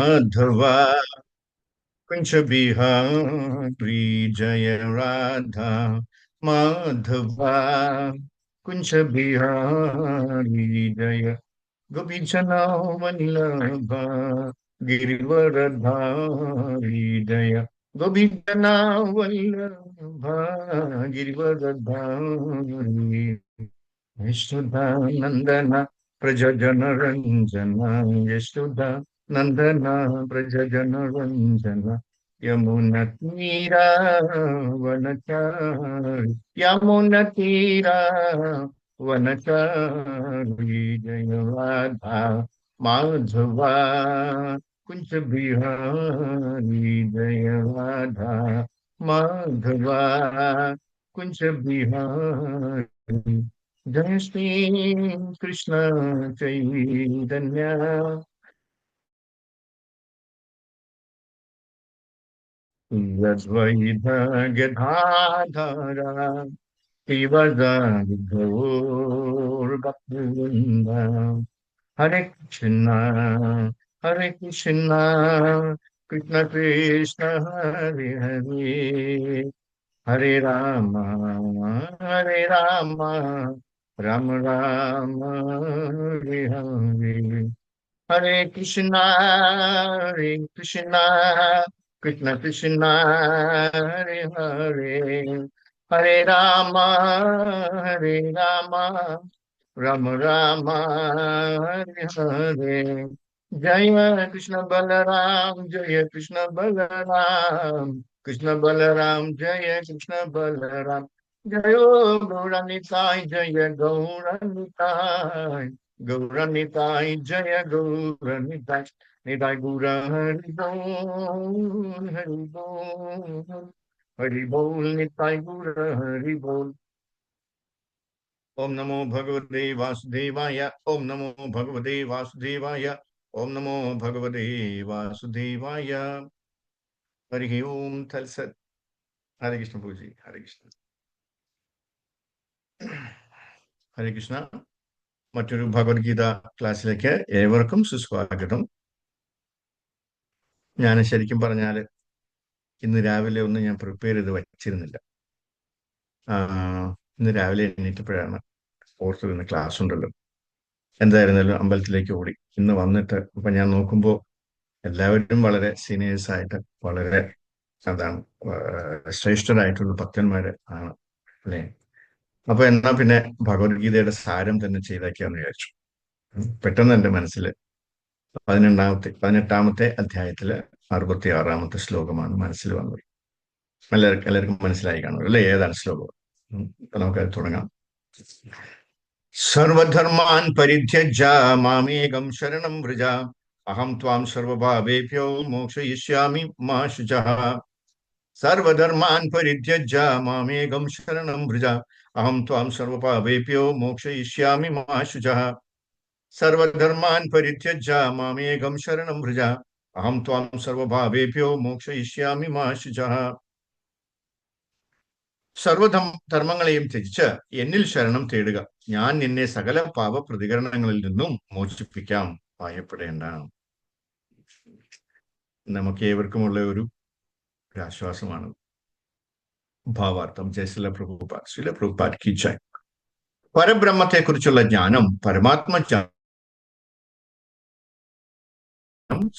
माधव कुंज बिहारी जय राधा माधव कुंज बिहारी जय गोपीजन वल्लभ गिरिवरधारी जय गोपीजन वल्लभ गिरिवरधारी यशोदानंदन प्रजजन रंजन यशोदानंदन प्रजजन रंजन यमुना तीरा वनचारी यमुना तीरा वनचारी जय राधा माधवा कुंज बिहारी जय राधा माधवा कुंज बिहारी जय श्री कृष्ण चैतन्य यद्वैत गदाधर श्रीवरद गौरभक्तवृंद हरे कृष्ण कृष्ण कृष्ण हरे हरे हरे राम राम राम हरे हरे हरे कृष्ण कृष्ण कृष्ण हरे हरे हरे राम राम राम हरे हरे जय कृष्ण बलराम कृष्ण बलराम जय कृष्ण बलराम जय गौरनिताय जय गौरनिताय गौरनिताय जय गौरनिताय निताय गौर हरि बोल हरि बोल हरि बोल निताय गौर हरि बोल। ओम नमो भगवते वासुदेवाय ओम नमो भगवते वासुदेवाय ओम नमो भगवते वासुदेवाय। हरि ओम तत्सत्। हरे कृष्ण पूजी हरे कृष्ण हरे कृष्ण। മറ്റൊരു ഭഗവത്ഗീത ക്ലാസ്സിലേക്ക് ഏവർക്കും സുസ്വാഗതം. ഞാൻ ശരിക്കും പറഞ്ഞാൽ ഇന്ന് രാവിലെ ഒന്നും ഞാൻ പ്രിപ്പയർ ചെയ്ത് വച്ചിരുന്നില്ല. ഇന്ന് രാവിലെ എണീറ്റപ്പോഴാണ് ഓർത്തത് ഇന്ന് ക്ലാസ് ഉണ്ടല്ലോ. എന്തായിരുന്നാലും അമ്പലത്തിലേക്ക് ഓടി. ഇന്ന് വന്നിട്ട് ഇപ്പൊ ഞാൻ നോക്കുമ്പോൾ എല്ലാവരും വളരെ സീനിയേഴ്സ് ആയിട്ട് വളരെ അതാണ് ശ്രേഷ്ഠരായിട്ടുള്ള ഭക്തന്മാര് ആണ് അല്ലേ. അപ്പൊ എന്നാ പിന്നെ ഭഗവത്ഗീതയുടെ സാരം തന്നെ ചെയ്തേക്കാന്ന് വിചാരിച്ചു. പെട്ടെന്ന് എന്റെ മനസ്സിൽ 18ാമത്തെ അധ്യായത്തില് 66ാമത്തെ ശ്ലോകമാണ് മനസ്സിൽ വന്നത്. എല്ലാവർക്കും മനസ്സിലായി കാണുമല്ലോ അല്ലെ ഏതാണ് ശ്ലോകം? അപ്പൊ നമുക്കത് തുടങ്ങാം. സർവധർമാൻ പരിത്യജ്യ മാമേകം ശരണം വ്രജ അഹം ത്വാം സർവഭാവേഭ്യോ മോക്ഷയിഷ്യാമി മാ ശുചഃ. സർവധർമാൻ പരിത്യജ്യ മാമേകം ശരണം വ്രജ അഹം ത്വാം സർവപാപേഭ്യോ മോക്ഷയിഷ്യാമി മാ ശുചഃ. സർവധർമാൻ പരിത്യജ്യ മാമേകം ശരണം വ്രജ അഹം ത്വാം സർവഭാവേഭ്യോ മോക്ഷയിഷ്യാമി മാ ശുചഃ. സർവധർമ്മങ്ങളെയും ത്യജിച്ച് എന്നിൽ ശരണം തേടുക, ഞാൻ നിന്നെ സകല പാപ പ്രതികരണങ്ങളിൽ നിന്നും മോചിപ്പിക്കാം, ഭയപ്പെടേണ്ട. നമുക്ക് ഏവർക്കുമുള്ള ഒരു ആശ്വാസമാണ്. ഭാവാർത്ഥം ജയശ്രീല പ്രഭുപാദ് കി ജയ്. പരബ്രഹ്മത്തെക്കുറിച്ചുള്ള ജ്ഞാനം, പരമാത്മജ്ഞാനം,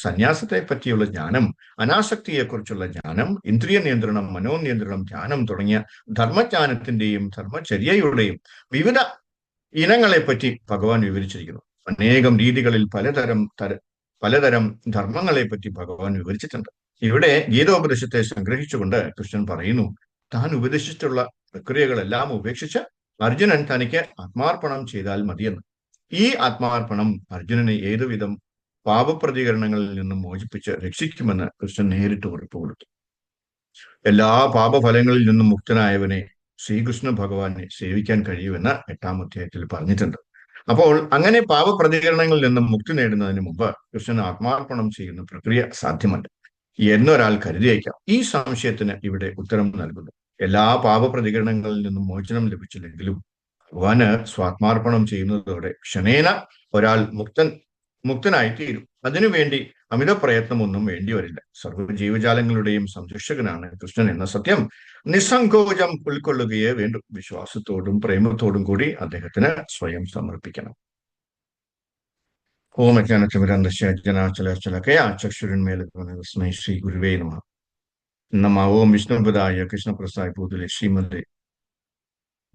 സന്യാസത്തെ പറ്റിയുള്ള ജ്ഞാനം, അനാസക്തിയെക്കുറിച്ചുള്ള ജ്ഞാനം, ഇന്ദ്രിയ നിയന്ത്രണം, മനോനിയന്ത്രണം, ധ്യാനം തുടങ്ങിയ ധർമ്മജ്ഞാനത്തിന്റെയും ധർമ്മചര്യയുടെയും വിവിധ ഇനങ്ങളെപ്പറ്റി ഭഗവാൻ വിവരിച്ചിരിക്കുന്നു. അനേകം രീതികളിൽ പലതരം ധർമ്മങ്ങളെപ്പറ്റി ഭഗവാൻ വിവരിച്ചിട്ടുണ്ട്. ഇവിടെ ഗീതോപദേശത്തെ സംഗ്രഹിച്ചുകൊണ്ട് കൃഷ്ണൻ പറയുന്നു, താൻ ഉപദേശിച്ചിട്ടുള്ള പ്രക്രിയകളെല്ലാം ഉപേക്ഷിച്ച് അർജുനൻ തനിക്ക് ആത്മാർപ്പണം ചെയ്താൽ മതിയെന്ന്. ഈ ആത്മാർപ്പണം അർജുനനെ ഏതുവിധം പാപപ്രതികരണങ്ങളിൽ നിന്നും മോചിപ്പിച്ച് രക്ഷിക്കുമെന്ന് കൃഷ്ണൻ നേരിട്ട് ഉറപ്പ് കൊടുത്തു. എല്ലാ പാപഫലങ്ങളിൽ നിന്നും മുക്തനായവനെ ശ്രീകൃഷ്ണ ഭഗവാനെ സേവിക്കാൻ കഴിയുമെന്ന് 8ാം അധ്യായത്തിൽ പറഞ്ഞിട്ടുണ്ട്. അപ്പോൾ അങ്ങനെ പാപപ്രതികരണങ്ങളിൽ നിന്നും മുക്തി നേടുന്നതിന് മുമ്പ് കൃഷ്ണൻ ആത്മാർപ്പണം ചെയ്യുന്ന പ്രക്രിയ സാധ്യമല്ല എന്നൊരാൾ കരുതിയേക്കാം. ഈ സംശയത്തിന് ഇവിടെ ഉത്തരം നൽകുന്നു. എല്ലാ പാപപ്രതികരണങ്ങളിൽ നിന്നും മോചനം ലഭിച്ചില്ലെങ്കിലും ഭഗവാന് സ്വാത്മാർപ്പണം ചെയ്യുന്നതോടെ ക്ഷണേന ഒരാൾ മുക്തനായി തീരും. അതിനുവേണ്ടി അമിത പ്രയത്നമൊന്നും വേണ്ടി വരില്ല. സർവ്വ ജീവജാലങ്ങളുടെയും സംരക്ഷകനാണ് കൃഷ്ണൻ എന്ന സത്യം നിസ്സങ്കോചം ഉൾക്കൊള്ളുകയേ വേണ്ടു. വിശ്വാസത്തോടും പ്രേമത്തോടും കൂടി അദ്ദേഹത്തിന് സ്വയം സമർപ്പിക്കണം. ഓം അജ്ഞാനതിമിരന്തസ്യ ജനാചലചലകയാ ചക്ഷുരുന്മീലിതം തസ്മൈ ശ്രീ ഗുരുവേ നമഃ. നമഃ. ഓം വിഷ്ണുപദായ കൃഷ്ണപ്രസായ ഭൂതലേ ശ്രീമതേ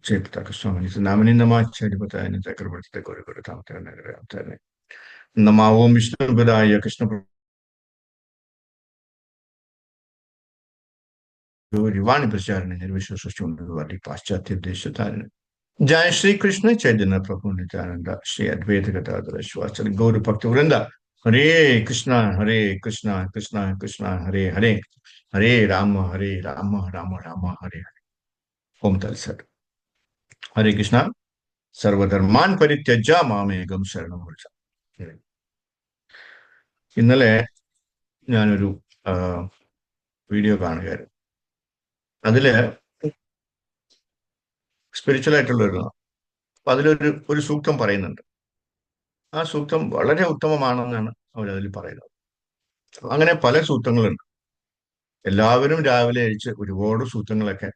ജയപിതാകൃഷ്ണമണി നാമിനി നമാചാര്യപതായ ചക്രവർത്തി ഗുരു താമത്തെ. നമഃ. ഓം വിഷ്ണുപദായ കൃഷ്ണ വാണി പ്രചാരണ നിർവിശ്വസിച്ചുകൊണ്ട് പാശ്ചാത്യ ദേശത്താരന്. जय श्री कृष्ण चैतन्य प्रभु नित्यानंद श्री अद्वैत गदाधर शिवाचार्य गौर भक्त वृंद. हरे कृष्णा कृष्णा कृष्णा हरे हरे, हरे राम राम राम हरे हरे. ओम तत्सत. हरे कृष्णा. സർവധർമാൻ പരിത്യജ മാമേകം ശരണം വ്രജ. ഇന്നലെ ഞാനൊരു വീഡിയോ കാണുകയായിരുന്നു. അതില് സ്പിരിച്വൽ ആയിട്ടുള്ളൊരു, അപ്പൊ അതിലൊരു സൂക്തം പറയുന്നുണ്ട്. ആ സൂക്തം വളരെ ഉത്തമമാണെന്നാണ് അവരതിൽ പറയുന്നത്. അങ്ങനെ പല സൂക്തങ്ങളുണ്ട്. എല്ലാവരും രാവിലെ അഴിച്ച് ഒരുപാട് സൂക്തങ്ങളൊക്കെ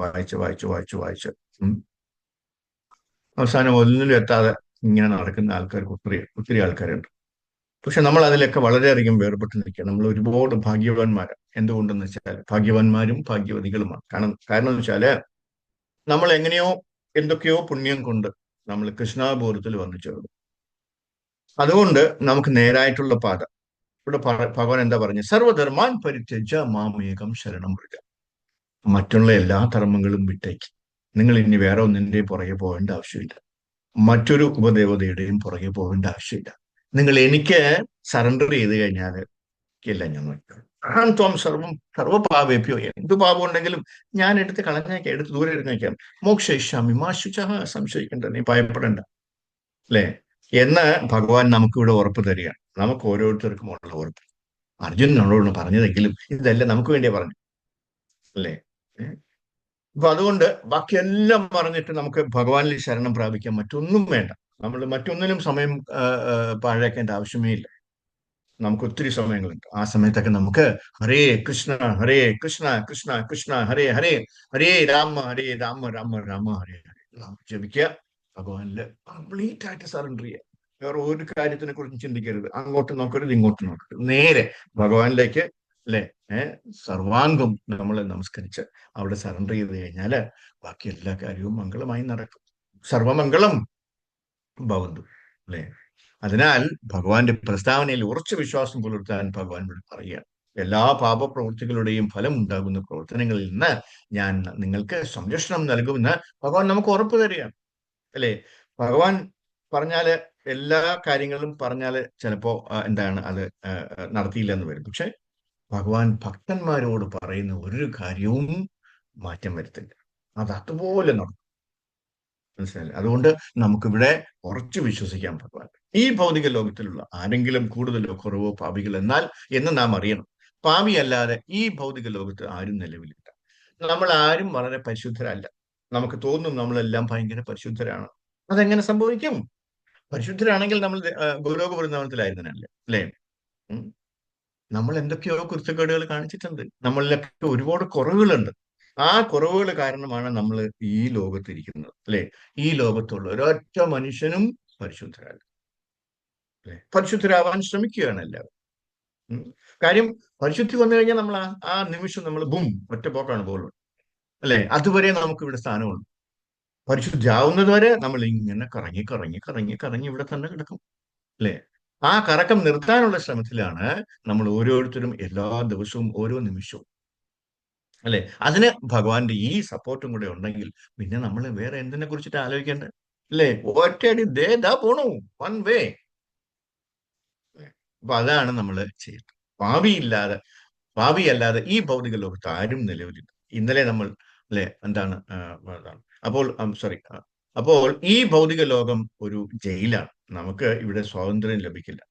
വായിച്ച് അവസാനം ഒന്നിലും എത്താതെ ഇങ്ങനെ നടക്കുന്ന ആൾക്കാർക്ക് ഒത്തിരി ആൾക്കാരുണ്ട്. പക്ഷെ നമ്മൾ അതിലൊക്കെ വളരെയധികം വേർപെട്ട് നിൽക്കുക. നമ്മൾ ഒരുപാട് ഭാഗ്യവാന്മാരാണ്. എന്തുകൊണ്ടെന്ന് വെച്ചാൽ ഭാഗ്യവാന്മാരും ഭാഗ്യവതികളുമാണ്. കാരണം എന്ന് വെച്ചാല് നമ്മൾ എന്തൊക്കെയോ പുണ്യം കൊണ്ട് നമ്മൾ കൃഷ്ണാബോധത്തിൽ വന്നു ചേർന്നു. അതുകൊണ്ട് നമുക്ക് നേരായിട്ടുള്ള പാത. ഇവിടെ ഭഗവാൻ എന്താ പറഞ്ഞു? സർവധർമാൻ പരിത്യജ മാമേകം ശരണം വ്രജ. മറ്റുള്ള എല്ലാ ധർമ്മങ്ങളും വിട്ടേക്ക്. നിങ്ങൾ ഇനി വേറെ ഒന്നിന്റെയും പുറകെ പോകേണ്ട ആവശ്യമില്ല. മറ്റൊരു ഉപദേവതയുടെയും പുറകെ പോകേണ്ട ആവശ്യമില്ല. നിങ്ങൾ എനിക്ക് സറണ്ടർ ചെയ്ത് കഴിഞ്ഞാൽ എല്ലാം ഞാൻ നോക്കാം. ത്വം സർവപാപേഭ്യോ, എന്ത് പാപം ഉണ്ടെങ്കിലും ഞാൻ എടുത്ത് കളഞ്ഞേക്കാം, എടുത്ത് ദൂരെ ഇരുന്നേക്കാം. മോക്ഷയിഷ്യാമി മാ ശുചഃ. സംശയിക്കണ്ട, നീ ഭയപ്പെടണ്ട, അല്ലേ എന്ന് ഭഗവാൻ നമുക്കിവിടെ ഉറപ്പ് തരികയാണ്. നമുക്ക് ഓരോരുത്തർക്കും ഉള്ള ഉറപ്പ്. അർജുനൻ നമ്മളോട് പറഞ്ഞതെങ്കിലും ഇതെല്ലാം നമുക്ക് വേണ്ടിയാ പറഞ്ഞു, അല്ലേ? അപ്പൊ അതുകൊണ്ട് ബാക്കിയെല്ലാം പറഞ്ഞിട്ട് നമുക്ക് ഭഗവാനിൽ ശരണം പ്രാപിക്കാൻ മറ്റൊന്നും വേണ്ട. നമ്മൾ മറ്റൊന്നിനും സമയം പാഴാക്കേണ്ട ആവശ്യമേ ഇല്ല. നമുക്ക് ഒത്തിരി സമയങ്ങളുണ്ട്. ആ സമയത്തൊക്കെ നമുക്ക് ഹരേ കൃഷ്ണ കൃഷ്ണ കൃഷ്ണ ഹരേ ഹരേ, ഹരേ രാമ രാമ രാമ ഹരേ ഹരേ ജപിക്കുക. ഭഗവാനില് കംപ്ലീറ്റ് ആയിട്ട് സറണ്ടർ ചെയ്യുക. വേറെ ഒരു കാര്യത്തിനെ കുറിച്ചും ചിന്തിക്കരുത്. അങ്ങോട്ട് നോക്കരുത്, ഇങ്ങോട്ട് നോക്കരുത്. നേരെ ഭഗവാനിലേക്ക്, അല്ലെ, സർവാംഗം നമ്മൾ നമസ്കരിച്ച് അവിടെ സറണ്ടർ ചെയ്ത് കഴിഞ്ഞാല് ബാക്കി എല്ലാ കാര്യവും മംഗളമായി നടക്കും. സർവമംഗളം ഭവന്തു, അല്ലെ? അതിനാൽ ഭഗവാന്റെ പ്രസ്താവനയിൽ ഉറച്ച വിശ്വാസം പുലർത്താൻ ഭഗവാൻ പറയുകയാണ്. എല്ലാ പാപപ്രവൃത്തികളുടെയും ഫലം ഉണ്ടാകുന്ന പ്രവർത്തനങ്ങളിൽ നിന്ന് ഞാൻ നിങ്ങൾക്ക് സംരക്ഷണം നൽകുമെന്ന് ഭഗവാൻ നമുക്ക് ഉറപ്പ് തരികയാണ്, അല്ലെ? ഭഗവാൻ പറഞ്ഞാല് എല്ലാ കാര്യങ്ങളും പറഞ്ഞാല് ചിലപ്പോ എന്താണ് അത് നടത്തിയില്ല എന്ന് വരും. പക്ഷെ ഭഗവാൻ ഭക്തന്മാരോട് പറയുന്ന ഒരു കാര്യവും മാറ്റം വരുത്തില്ല. അത് അതുപോലെ നടക്കും. മനസ്സിലായില്ലേ? അതുകൊണ്ട് നമുക്കിവിടെ ഉറച്ചു വിശ്വസിക്കാൻ ഭഗവാൻ. ഈ ഭൗതിക ലോകത്തിലുള്ള ആരെങ്കിലും കൂടുതലോ കുറവോ പാപികൾ എന്ന് നാം അറിയണം. പാപിയല്ലാതെ ഈ ഭൗതിക ലോകത്ത് ആരും നിലവിലില്ല. നമ്മൾ ആരും വളരെ പരിശുദ്ധരല്ല. നമുക്ക് തോന്നും നമ്മളെല്ലാം ഭയങ്കര പരിശുദ്ധരാണ്. അതെങ്ങനെ സംഭവിക്കും? പരിശുദ്ധരാണെങ്കിൽ നമ്മൾ ഗോലോക വൃന്ദാവനത്തിലായിരുന്നല്ലേ, അല്ലേ? നമ്മൾ എന്തൊക്കെയോ കുരുത്തക്കേടുകൾ കാണിച്ചിട്ടുണ്ട്. നമ്മളിലൊക്കെ ഒരുപാട് കുറവുകളുണ്ട്. ആ കുറവുകൾ കാരണമാണ് നമ്മൾ ഈ ലോകത്തിരിക്കുന്നത്, അല്ലെ? ഈ ലോകത്തുള്ള ഒരൊറ്റ മനുഷ്യനും പരിശുദ്ധരല്ല, അല്ലെ? പരിശുദ്ധരാവാൻ ശ്രമിക്കുകയാണ് എല്ലാവരും. കാര്യം പരിശുദ്ധി വന്നു കഴിഞ്ഞാൽ നമ്മൾ ആ നിമിഷം നമ്മൾ ഒറ്റ പോക്കാണ് പോകുന്നത്, അല്ലെ? അതുവരെ നമുക്ക് ഇവിടെ സ്ഥാനമുണ്ട്. പരിശുദ്ധി ആവുന്നത് വരെ നമ്മൾ ഇങ്ങനെ കറങ്ങി ഇവിടെ തന്നെ കിടക്കും, അല്ലെ? ആ കറക്കം നിർത്താനുള്ള ശ്രമത്തിലാണ് നമ്മൾ ഓരോരുത്തരും എല്ലാ ദിവസവും ഓരോ നിമിഷവും, അല്ലെ? അതിന് ഭഗവാന്റെ ഈ സപ്പോർട്ടും കൂടെ ഉണ്ടെങ്കിൽ പിന്നെ നമ്മൾ വേറെ എന്തിനെ കുറിച്ചിട്ട് ആലോചിക്കേണ്ടത്, അല്ലെ? ഒറ്റയടി പോണു, വൺ വേ. അപ്പൊ അതാണ് നമ്മൾ ചെയ്യുന്നത്. പാപിയല്ലാതെ ഈ ഭൗതിക ലോകത്ത് ആരും നിലവിലില്ല. ഇന്നലെ നമ്മൾ, അല്ലെ, എന്താണ് അപ്പോൾ ഈ ഭൗതിക ലോകം ഒരു ജയിലാണ്. നമുക്ക് ഇവിടെ സ്വാതന്ത്ര്യം ലഭിക്കില്ല.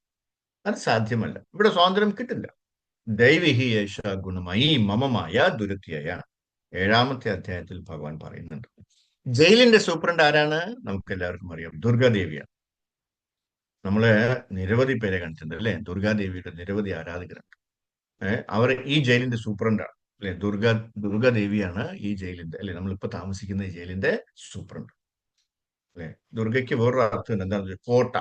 അത് സാധ്യമല്ല. ഇവിടെ സ്വാതന്ത്ര്യം കിട്ടില്ല. ദൈവിഹി യേശ ഗുണമായി മമമായ ദുരത്യയ 7ാമത്തെ അധ്യായത്തിൽ ഭഗവാൻ പറയുന്നുണ്ട്. ജയിലിന്റെ സൂപ്രണ്ട് ആരാണ്? നമുക്ക് എല്ലാവർക്കും അറിയാം, ദുർഗാദേവിയാണ്. നമ്മള് നിരവധി പേരെ കണ്ടിട്ടുണ്ട് അല്ലെ? ദുർഗാദേവിയുടെ നിരവധി ആരാധകരുണ്ട്. അവർ ഈ ജയിലിന്റെ സൂപ്രണ്ടാണ് അല്ലെ? ദുർഗാദേവിയാണ് ഈ ജയിലിന്റെ, അല്ലെ, നമ്മളിപ്പോ താമസിക്കുന്ന ഈ ജയിലിന്റെ സൂപ്രണ്ട് അല്ലെ? ദുർഗയ്ക്ക് വേറൊരു അർത്ഥം എന്താ? കോട്ട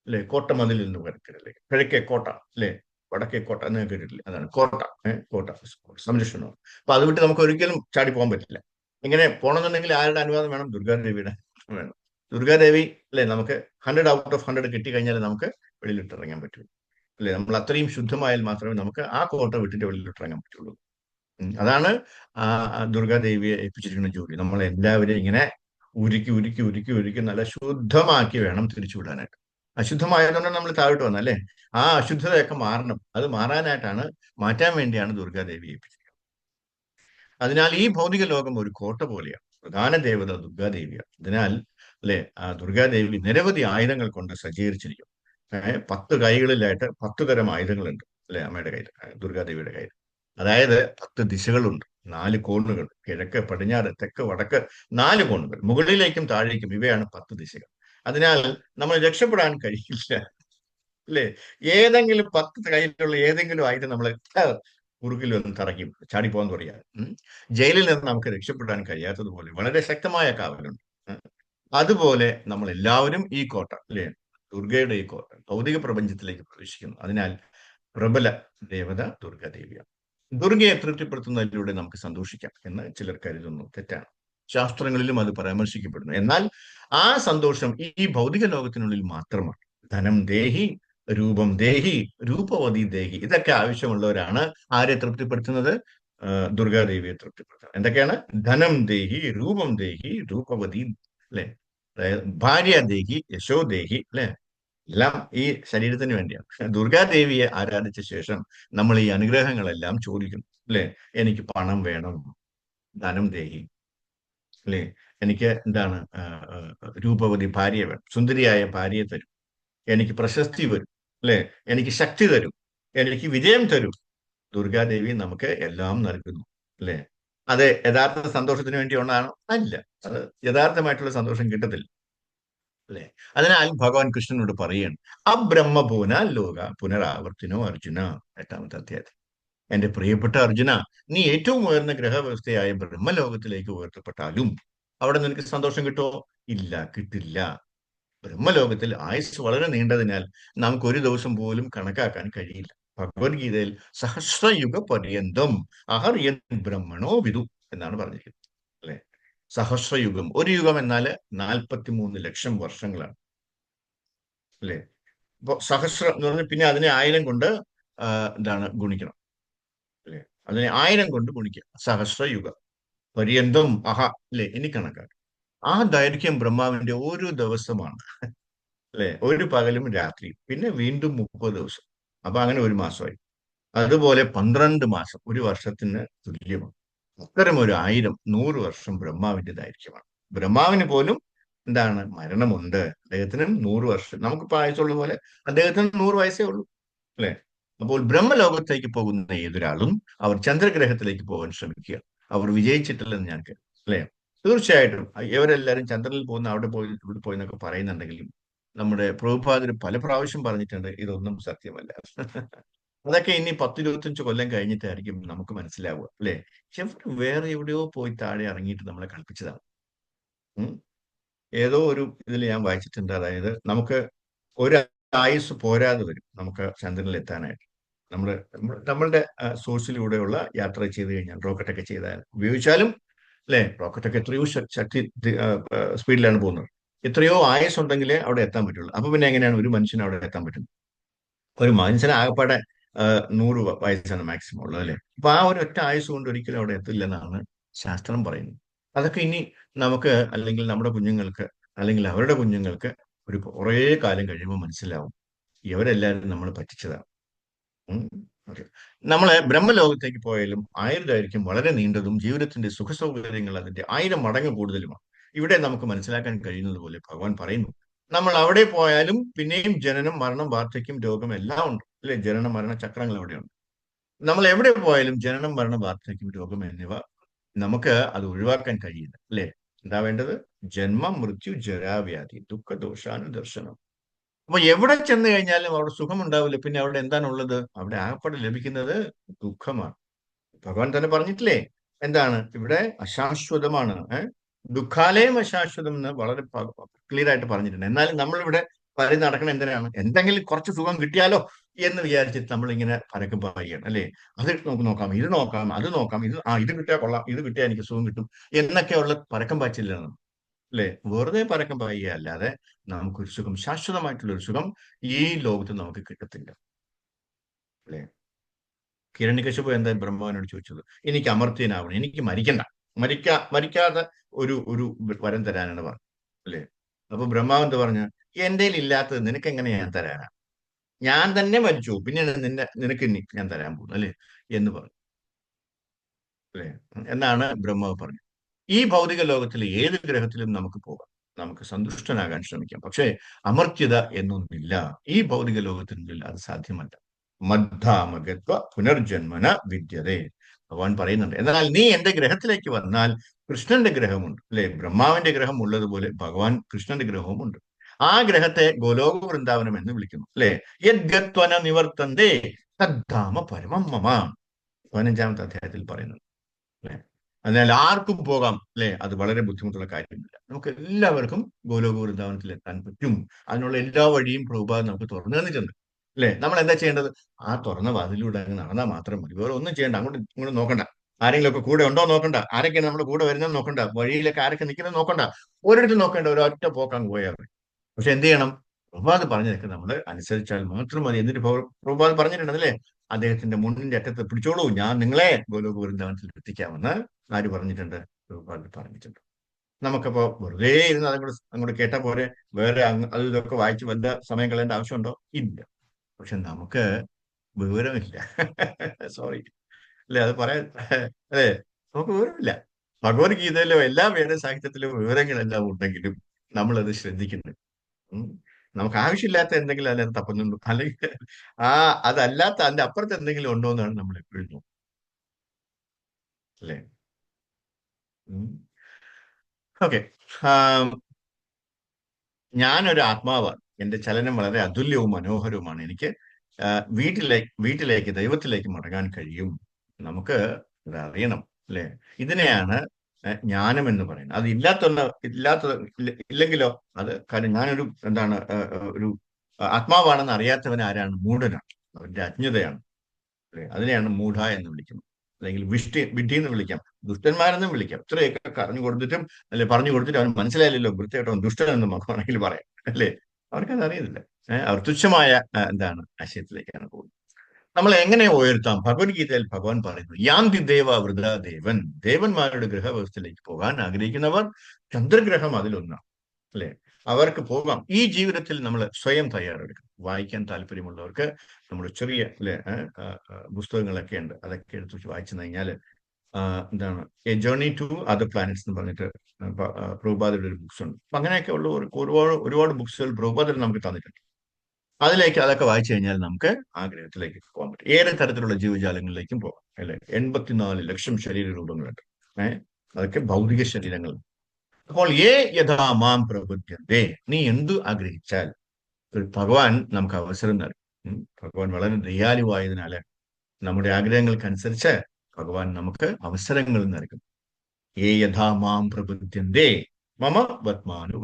അല്ലെ? കോട്ട മതിൽ എന്ന് പറയുന്നില്ലേ? കിഴക്കേ കോട്ട അല്ലെ? വടക്കേ കോട്ട എന്ന് കേട്ടിട്ടില്ലേ? അതാണ് കോട്ട. കോട്ട സംരക്ഷണം. അപ്പൊ അത് വിട്ട് നമുക്ക് ഒരിക്കലും ചാടി പോകാൻ പറ്റില്ല. ഇങ്ങനെ പോകണമെന്നുണ്ടെങ്കിൽ ആരുടെ അനുവാദം വേണം? ദുർഗാദേവിയുടെ വേണം. ദുർഗാദേവി അല്ലെ നമുക്ക് 100 ഔട്ട് ഓഫ് 100 കിട്ടിക്കഴിഞ്ഞാൽ നമുക്ക് വെളിയിലിട്ട് ഇറങ്ങാൻ പറ്റുള്ളൂ അല്ലെ? നമ്മൾ അത്രയും ശുദ്ധമായാൽ മാത്രമേ നമുക്ക് ആ കോട്ട വിട്ടിട്ട് വെളിയിലിട്ട് ഇറങ്ങാൻ പറ്റുള്ളൂ. അതാണ് ദുർഗാദേവിയെ ഏൽപ്പിച്ചിരിക്കുന്ന ജോലി. നമ്മളെല്ലാവരെയും ഇങ്ങനെ ഉരുക്കി ഉരുക്കി ഉരുക്കി ഉരുക്കി നല്ല ശുദ്ധമാക്കി വേണം തിരിച്ചുവിടാനായിട്ട്. അശുദ്ധമായതുകൊണ്ട് നമ്മൾ താഴോട്ട് വന്നല്ലേ? ആ അശുദ്ധതയൊക്കെ മാറണം. അത് മാറാനായിട്ടാണ്, മാറ്റാൻ വേണ്ടിയാണ് ദുർഗാദേവിയെ ഏൽപ്പിച്ചത്. അതിനാൽ ഈ ഭൗതിക ലോകം ഒരു കോട്ട പോലെയാണ്. പ്രധാന ദേവത ദുർഗാദേവിയാണ്. അതിനാൽ അല്ലെ, ആ ദുർഗാദേവി നിരവധി ആയുധങ്ങൾ കൊണ്ട് സജ്ജീകരിച്ചിരിക്കും. 10 കൈകളിലായിട്ട് 10 തരം ആയുധങ്ങളുണ്ട് അല്ലെ അമ്മയുടെ കയ്യിൽ, ദുർഗാദേവിയുടെ കയ്യിൽ. അതായത് 10 ദിശകളുണ്ട്, 4 കോണുകൾ, കിഴക്ക് പടിഞ്ഞാറ് തെക്ക് വടക്ക്, 4 കോണുകൾ, മുകളിലേക്കും താഴേക്കും, ഇവയാണ് 10 ദിശകൾ. അതിനാൽ നമ്മൾ രക്ഷപ്പെടാൻ കഴിയില്ല അല്ലേ? ഏതെങ്കിലും 10 കയ്യിലുള്ള ഏതെങ്കിലും ആയുധം നമ്മൾ കുറുക്കിൽ വന്ന് തറയ്ക്കും, ചാടിപ്പോകാൻ തുടങ്ങിയാൽ ജയിലിൽ നിന്ന് നമുക്ക് രക്ഷപ്പെടാൻ കഴിയാത്തതുപോലെ വളരെ ശക്തമായ കാവലുണ്ട്. അതുപോലെ നമ്മൾ എല്ലാവരും ഈ കോട്ട അല്ലേ, ദുർഗയുടെ ഈ കോട്ട, ഭൗതിക പ്രപഞ്ചത്തിലേക്ക് പ്രവേശിക്കുന്നു. അതിനാൽ പ്രബല ദേവത ദുർഗാദേവിയാണ്. ദുർഗയെ തൃപ്തിപ്പെടുത്തുന്നതിലൂടെ നമുക്ക് സന്തോഷിക്കാം എന്ന് ചിലർ കരുതുന്നു. തെറ്റാണ്. ശാസ്ത്രങ്ങളിലും അത് പരാമർശിക്കപ്പെടുന്നു. എന്നാൽ ആ സന്തോഷം ഈ ഭൗതിക ലോകത്തിനുള്ളിൽ മാത്രമാണ്. ധനം ദേഹി, രൂപം ദേഹി, രൂപവതി ദേഹി, ഇതൊക്കെ ആവശ്യമുള്ളവരാണ് ആരെ തൃപ്തിപ്പെടുത്തുന്നത്? ദുർഗാദേവിയെ തൃപ്തിപ്പെടുത്തുന്നത്. എന്തൊക്കെയാണ്? ധനം ദേഹി, രൂപം ദേഹി, രൂപവതി അല്ലെ, ഭാര്യ ദേഹി, യശോ ദേഹി അല്ലെ, എല്ലാം ഈ ശരീരത്തിന് വേണ്ടിയാണ്. ദുർഗാദേവിയെ ആരാധിച്ച ശേഷം നമ്മൾ ഈ അനുഗ്രഹങ്ങളെല്ലാം ചോദിക്കുന്നു അല്ലെ? എനിക്ക് പണം വേണം, ധനം ദേഹി അല്ലെ, എനിക്ക് എന്താണ് രൂപവതി ഭാര്യയെ വേണം, സുന്ദരിയായ ഭാര്യയെ തരും, എനിക്ക് പ്രശസ്തി വരും അല്ലെ, എനിക്ക് ശക്തി തരും, എനിക്ക് വിജയം തരും. ദുർഗാദേവി നമുക്ക് എല്ലാം നൽകുന്നു അല്ലെ? അത് യഥാർത്ഥ സന്തോഷത്തിന് വേണ്ടിയുള്ളതാണോ? അല്ല. അത് യഥാർത്ഥമായിട്ടുള്ള സന്തോഷം കിട്ടത്തില്ല അല്ലെ? അതിനാൽ ഭഗവാൻ കൃഷ്ണനോട് പറയുകയാണ്, അബ്രഹ്മഭൂന ലോക പുനരാവർത്തിനോ അർജുന, 8ാമത്തെ അധ്യായത്തിൽ. എന്റെ പ്രിയപ്പെട്ട അർജുന, നീ ഏറ്റവും ഉയർന്ന ഗ്രഹവ്യവസ്ഥയായ ബ്രഹ്മലോകത്തിലേക്ക് ഉയർത്തപ്പെട്ടാലും അവിടെ നിനക്ക് സന്തോഷം കിട്ടുമോ? ഇല്ല, കിട്ടില്ല. ബ്രഹ്മലോകത്തിൽ ആയുസ് വളരെ നീണ്ടതിനാൽ നമുക്ക് ഒരു ദിവസം പോലും കണക്കാക്കാൻ കഴിയില്ല. ഭഗവത്ഗീതയിൽ സഹസ്രയുഗ പര്യന്തം അഹർയൻ ബ്രഹ്മണോ വിദു എന്നാണ് പറഞ്ഞിരിക്കുന്നത് അല്ലെ? സഹസ്രയുഗം, ഒരു യുഗം എന്നാൽ 43 ലക്ഷം വർഷങ്ങളാണ് അല്ലെ? അപ്പൊ സഹസ്രം എന്ന് പറഞ്ഞാൽ പിന്നെ അതിനെ 1000 കൊണ്ട് എന്താണ് ഗുണിക്കണം അല്ലെ? അതിനെ 1000 കൊണ്ട് ഗുണിക്കുക. സഹസ്രയുഗം പര്യന്തം അഹ അല്ലെ, ഇനി കണക്കാക്കുക. ആ ദൈർഘ്യം ബ്രഹ്മാവിന്റെ ഒരു ദിവസമാണ് അല്ലെ? ഒരു പകലും രാത്രിയും, പിന്നെ വീണ്ടും 30 ദിവസം. അപ്പൊ അങ്ങനെ ഒരു മാസമായി. അതുപോലെ 12 മാസം ഒരു വർഷത്തിന് തുല്യമാണ്. അത്തരം ഒരു 1000 100 വർഷം ബ്രഹ്മാവിന്റെ ദൈർഘ്യമാണ്. ബ്രഹ്മാവിന് പോലും എന്താണ് മരണമുണ്ട്. അദ്ദേഹത്തിനും 100 വർഷം, നമുക്കിപ്പോ ആയുസുള്ള പോലെ അദ്ദേഹത്തിന് 100 വയസ്സേ ഉള്ളൂ അല്ലെ? അപ്പോൾ ബ്രഹ്മലോകത്തേക്ക് പോകുന്ന ഏതൊരാളും അവർ ചന്ദ്രഗ്രഹത്തിലേക്ക് പോകാൻ ശ്രമിക്കുക. അവർ വിജയിച്ചിട്ടില്ലെന്ന് ഞാൻ കരുതുന്നു അല്ലെ? തീർച്ചയായിട്ടും ഇവരെല്ലാവരും ചന്ദ്രനിൽ പോകുന്ന, അവിടെ പോയി ഇവിടെ പോയി എന്നൊക്കെ പറയുന്നുണ്ടെങ്കിലും നമ്മുടെ പ്രഭുപാദർ പല പ്രാവശ്യം പറഞ്ഞിട്ടുണ്ട് ഇതൊന്നും സത്യമല്ല. അതൊക്കെ ഇനി 10-25 കൊല്ലം കഴിഞ്ഞിട്ടായിരിക്കും നമുക്ക് മനസ്സിലാവുക അല്ലെ? വേറെ എവിടെയോ പോയി താഴെ ഇറങ്ങിയിട്ട് നമ്മളെ കളിപ്പിച്ചതാണ്. ഏതോ ഒരു ഇതിൽ ഞാൻ വായിച്ചിട്ടുണ്ട്. അതായത് നമുക്ക് ഒരു ആയുസ് പോരാതെ വരും നമുക്ക് ചന്ദ്രനിൽ എത്താനായിട്ട്. നമ്മളുടെ സോഴ്സിലൂടെയുള്ള യാത്ര ചെയ്ത് കഴിഞ്ഞാൽ, റോക്കറ്റൊക്കെ ചെയ്താൽ ഉപയോഗിച്ചാലും അല്ലെ, റോക്കറ്റൊക്കെ എത്രയോ ശക്തി സ്പീഡിലാണ് പോകുന്നത്. എത്രയോ ആയുസ് ഉണ്ടെങ്കിലേ അവിടെ എത്താൻ പറ്റുള്ളൂ. അപ്പൊ പിന്നെ എങ്ങനെയാണ് ഒരു മനുഷ്യന് അവിടെ എത്താൻ പറ്റുന്നത്? ഒരു മനുഷ്യന് ആകപ്പാടെ 100 വയസ്സാണ് മാക്സിമം ഉള്ളത് അല്ലെ? അപ്പൊ ആ ഒരു ഒറ്റ ആയുസ് കൊണ്ട് ഒരിക്കലും അവിടെ എത്തില്ലെന്നാണ് ശാസ്ത്രം പറയുന്നത്. അതൊക്കെ ഇനി നമുക്ക്, അല്ലെങ്കിൽ നമ്മുടെ കുഞ്ഞുങ്ങൾക്ക്, അല്ലെങ്കിൽ അവരുടെ കുഞ്ഞുങ്ങൾക്ക് ഒരു കുറേ കാലം കഴിയുമ്പോൾ മനസ്സിലാവും ഇവരെല്ലാവരും നമ്മൾ പറ്റിച്ചതാണ്. ഓക്കെ. നമ്മളെ ബ്രഹ്മലോകത്തേക്ക് പോയാലും ആയുർദൈർഘ്യം വളരെ നീണ്ടതും ജീവിതത്തിന്റെ സുഖസൗകര്യങ്ങൾ അതിന്റെ 1000 മടങ്ങ് കൂടുതലുമാണ്. ഇവിടെ നമുക്ക് മനസ്സിലാക്കാൻ കഴിയുന്നത് പോലെ ഭഗവാൻ പറയുന്നു, നമ്മൾ അവിടെ പോയാലും പിന്നെയും ജനനം മരണം വാർദ്ധക്യം രോഗം എല്ലാം ഉണ്ട് അല്ലെ? ജനന മരണ ചക്രങ്ങൾ അവിടെയുണ്ട്. നമ്മൾ എവിടെ പോയാലും ജനനം മരണം വാർദ്ധക്യം രോഗം എന്നിവ നമുക്ക് അത് ഒഴിവാക്കാൻ കഴിയില്ല അല്ലെ? എന്താ വേണ്ടത്? ജന്മ മൃത്യു ജരാവ്യാധി ദുഃഖ ദോഷാനുദർശനം. അപ്പൊ എവിടെ ചെന്ന് കഴിഞ്ഞാലും അവിടെ സുഖമുണ്ടാവില്ല. പിന്നെ അവിടെ എന്താണുള്ളത്? അവിടെ ആകപ്പാടെ ലഭിക്കുന്നത് ദുഃഖമാണ്. ഭഗവാൻ തന്നെ പറഞ്ഞിട്ടില്ലേ, എന്താണ് ഇവിടെ അശാശ്വതമാണ്. ദുഃഖാലയം അശാശ്വതം എന്ന് വളരെ ക്ലിയർ ആയിട്ട് പറഞ്ഞിട്ടുണ്ട്. എന്നാലും നമ്മളിവിടെ പരി നടക്കണം എന്തിനാണ്? എന്തെങ്കിലും കുറച്ച് സുഖം കിട്ടിയാലോ എന്ന് വിചാരിച്ചിട്ട് നമ്മളിങ്ങനെ പരക്കം പറയുകയാണ് അല്ലേ. അത് നമുക്ക് നോക്കാം, ഇത് നോക്കാം, അത് നോക്കാം, ഇത് കിട്ടിയാൽ കൊള്ളാം, ഇത് കിട്ടിയാൽ എനിക്ക് സുഖം കിട്ടും എന്നൊക്കെയുള്ള പരക്കം പാച്ചില്ലാണ് അല്ലെ. വെറുതെ പരക്കം പായുക അല്ലാതെ നമുക്കൊരു സുഖം, ശാശ്വതമായിട്ടുള്ള ഒരു സുഖം ഈ ലോകത്ത് നമുക്ക് കിട്ടത്തില്ല അല്ലെ. ഹിരണ്യകശിപു എന്താ ബ്രഹ്മാവിനോട് ചോദിച്ചത്? എനിക്ക് അമർത്യനാവണം, എനിക്ക് മരിക്കണ്ട, മരിക്കാതെ ഒരു വരം തരാനാണ് പറഞ്ഞത് അല്ലേ. അപ്പൊ ബ്രഹ്മാവ് എന്താ പറഞ്ഞ, എന്റെ ഇല്ലാത്തത് നിനക്ക് എങ്ങനെ ഞാൻ തരാനാ? ഞാൻ തന്നെ മരിച്ചു, പിന്നെ നിനക്ക് ഇനി ഞാൻ തരാൻ പോകുന്നു അല്ലേ എന്ന് പറഞ്ഞു അല്ലേ. എന്നാണ് ബ്രഹ്മാവ് പറഞ്ഞത്. ഈ ഭൗതിക ലോകത്തിലെ ഏത് ഗ്രഹത്തിലും നമുക്ക് പോകാം, നമുക്ക് സന്തുഷ്ടനാകാൻ ശ്രമിക്കാം. പക്ഷേ അമർത്യത എന്നൊന്നില്ല ഈ ഭൗതിക ലോകത്തിനുള്ളിൽ, അത് സാധ്യമല്ല. മദ്ധാമഗത്വ പുനർജന്മന വിദ്യതേ, ഭഗവാൻ പറയുന്നുണ്ട്. എന്നാൽ നീ എന്റെ ഗ്രഹത്തിലേക്ക് വന്നാൽ കൃഷ്ണന്റെ ഗ്രഹമുണ്ട് അല്ലെ. ബ്രഹ്മാവിന്റെ ഗ്രഹം ഉള്ളതുപോലെ ഭഗവാൻ കൃഷ്ണന്റെ ഗ്രഹവും ഉണ്ട്. ആ ഗ്രഹത്തെ ഗോലോക വൃന്ദാവനം എന്ന് വിളിക്കുന്നു അല്ലെ. യദ്ഗത്വന നിവർത്തന്തേ തദ്ധാമ പരമം മമ, 15-ാമത്തെ അധ്യായത്തിൽ പറയുന്നത് അല്ലെ. അതിനാൽ ആർക്കും പോകാം അല്ലെ, അത് വളരെ ബുദ്ധിമുട്ടുള്ള കാര്യമില്ല. നമുക്ക് എല്ലാവർക്കും ഗോലോക വൃന്ദാവനത്തിൽ എത്താൻ പറ്റും. അതിനുള്ള എല്ലാ വഴിയും പ്രഭുപാദ് നമുക്ക് തുറന്നു തന്നിട്ടുണ്ട് അല്ലെ. നമ്മൾ എന്താ ചെയ്യേണ്ടത്? ആ തുറന്ന വാതിലൂടെ അങ്ങ് നടന്നാൽ മാത്രം മതി. വേറെ ഒന്നും ചെയ്യണ്ട. അങ്ങോട്ട് ഇങ്ങോട്ട് നോക്കണ്ട. ആരെങ്കിലും ഒക്കെ കൂടെ ഉണ്ടോ നോക്കണ്ട. ആരൊക്കെയാണ് നമ്മുടെ കൂടെ വരുന്നത് നോക്കണ്ട. വഴിയിലൊക്കെ ആരൊക്കെ നിൽക്കുന്നത് നോക്കണ്ട. ഒരിടത്തും നോക്കേണ്ട, ഒരൊറ്റ പോക്കാങ് പോയാൽ മതി. പക്ഷെ എന്ത് ചെയ്യണം? പ്രഭുപാദ് പറഞ്ഞതൊക്കെ നമ്മൾ അനുസരിച്ചാൽ മാത്രം മതി. എന്നിട്ട് പ്രഭുപാദ് പറഞ്ഞിട്ടുണ്ട് അല്ലേ, അദ്ദേഹത്തിന്റെ മുന്നിന്റെ അറ്റത്ത് പിടിച്ചോളൂ, ഞാൻ നിങ്ങളെ ഗോലോക വൃന്ദാവനത്തിൽ എത്തിക്കാമെന്ന് ആര് പറഞ്ഞിട്ടുണ്ട്? പ്രഭുപാദ് പറഞ്ഞിട്ടുണ്ട്. നമുക്കപ്പോ വെറുതെ ഇരുന്ന് അങ്ങോട്ട് കേട്ടാ പോരെ? വേറെ അത് ഇതൊക്കെ വായിച്ച് വല്ല സമയം കളയേണ്ട ആവശ്യമുണ്ടോ? ഇല്ല. പക്ഷെ നമുക്ക് വിവരമില്ല. സോറി അല്ലെ, അത് പറയാൻ അതെ, നമുക്ക് വിവരമില്ല. ഭഗവത്ഗീതയിലോ എല്ലാ വേദ സാഹിത്യത്തിലും വിവരങ്ങളെല്ലാം ഉണ്ടെങ്കിലും നമ്മളത് ശ്രദ്ധിക്കുന്നുണ്ട്. നമുക്ക് ആവശ്യമില്ലാത്ത എന്തെങ്കിലും അതിനകത്ത് തപ്പുന്നുണ്ടോ, അല്ലെങ്കിൽ അതല്ലാത്ത അതിന്റെ അപ്പുറത്ത് എന്തെങ്കിലും ഉണ്ടോ എന്നാണ് നമ്മൾ എപ്പോഴും നോക്കുന്നത് അല്ലെ. ഓക്കെ. ഞാനൊരു ആത്മാവാണ്. എന്റെ ചലനം വളരെ അതുല്യവും മനോഹരവുമാണ്. എനിക്ക് വീട്ടിലേക്ക് ദൈവത്തിലേക്ക് മടങ്ങാൻ കഴിയും. നമുക്ക് ഇത് അറിയണം അല്ലെ. ഇതിനെയാണ് ജ്ഞാനം എന്ന് പറയുന്നത്. അത് ഇല്ലെങ്കിലോ, അത് കാര്യം ഞാനൊരു എന്താണ് ഒരു ആത്മാവാണെന്ന് അറിയാത്തവൻ ആരാണ്? മൂഢനാണ്. അവന്റെ അജ്ഞതയാണ് അല്ലെ. അതിനെയാണ് മൂഢ എന്ന് വിളിക്കുന്നത്. അല്ലെങ്കിൽ വിഡ്ഢി എന്ന് വിളിക്കാം, ദുഷ്ടന്മാരെന്നും വിളിക്കാം. ഇത്രയൊക്കെ അറിഞ്ഞു കൊടുത്തിട്ടും അല്ലെ, പറഞ്ഞു കൊടുത്തിട്ട് അവൻ മനസ്സിലായില്ലല്ലോ, വൃത്തിയായിട്ടോ ദുഷ്ടൻ എന്ന് വേണമെങ്കിൽ പറയാം അല്ലേ. അവർക്കത് അറിയുന്നില്ല. അവർ തുച്ഛമായ എന്താണ് ആശയത്തിലേക്കാണ് പോകുന്നത്. നമ്മൾ എങ്ങനെ ഉയർത്താം? ഭഗവത്ഗീതയിൽ ഭഗവാൻ പറയുന്നു, യാന്തി ദേവ വൃത ദേവൻ, ദേവന്മാരുടെ ഗ്രഹവ്യവസ്ഥയിലേക്ക് പോകാൻ ആഗ്രഹിക്കുന്നവർ, ചന്ദ്രഗ്രഹം അതിലൊന്നാണ് അല്ലെ. അവർക്ക് പോകാം. ഈ ജീവിതത്തിൽ നമ്മൾ സ്വയം തയ്യാറെടുക്കണം. വായിക്കാൻ താല്പര്യമുള്ളവർക്ക് നമ്മൾ ചെറിയ അല്ലെ പുസ്തകങ്ങളൊക്കെ ഉണ്ട്, അതൊക്കെ എടുത്ത് വായിച്ചു കഴിഞ്ഞാൽ എന്താണ് a journey to other planets എന്ന് പറഞ്ഞിട്ട് പ്രഭുപാദയുടെ ഒരു ബുക്സ് ഉണ്ട്. അപ്പൊ അങ്ങനെയൊക്കെ ഉള്ള ഒരുപാട് ബുക്സുകൾ പ്രഭുപാദർ നമുക്ക് തന്നിട്ടുണ്ട്. അതിലേക്ക് അതൊക്കെ വായിച്ചു കഴിഞ്ഞാൽ നമുക്ക് ആ ഗ്രഹത്തിലേക്ക് പോകാൻ പറ്റും. ഏത് തരത്തിലുള്ള ജീവജാലങ്ങളിലേക്കും പോകാം അല്ലെ. 84 ലക്ഷം ശരീര രൂപങ്ങളുണ്ട്. അതൊക്കെ ഭൗതിക ശരീരങ്ങൾ. അപ്പോൾ യഥാ മാം പ്രപദ്യന്തേ, നീ എന്തു ആഗ്രഹിച്ചാൽ ഭഗവാൻ നമുക്ക് അവസരം നൽകും. ഭഗവാൻ വളരെ ദയാലുവായതിനാല് നമ്മുടെ ആഗ്രഹങ്ങൾക്കനുസരിച്ച് ഭഗവാൻ നമുക്ക് അവസരങ്ങൾ നൽകും. യഥാ മാം പ്രപദ്യന്തേ മമ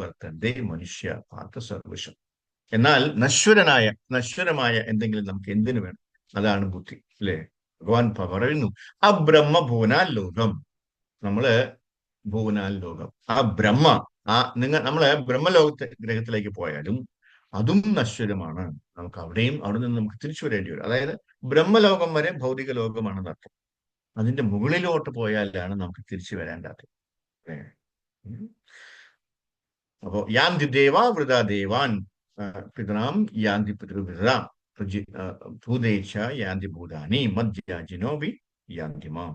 വർത്തന്തേ മനുഷ്യ പാർത്ഥ സർവശം. എന്നാൽ നശ്വരമായ എന്തെങ്കിലും നമുക്ക് എന്തിനു വേണം? അതാണ് ബുദ്ധി അല്ലെ. ഭഗവാൻ പറയുന്നു, അബ്രഹ്മ ഭുവനാൽ ലോകം. നമ്മള് ഭുവനാൽ ലോകം, നമ്മളെ ഗ്രഹത്തിലേക്ക് പോയാലും അതും നശ്വരമാണ്. നമുക്ക് അവിടെ നിന്ന് നമുക്ക് തിരിച്ചു വരേണ്ടി വരും. അതായത് ബ്രഹ്മലോകം വരെ ഭൗതിക ലോകമാണെന്ന് അർത്ഥം. അതിന്റെ മുകളിലോട്ട് പോയാലാണ് നമുക്ക് തിരിച്ചു വരേണ്ടത്. അപ്പോ യാന്തി ദേവാ വൃത ദേവാൻ പിതൃം യാന്തി പിതൃവൃതാം ഭൂതേച്ഛ യാന്തി ഭൂതാനി മധ്യാജിനോബി യാന്തി മാം.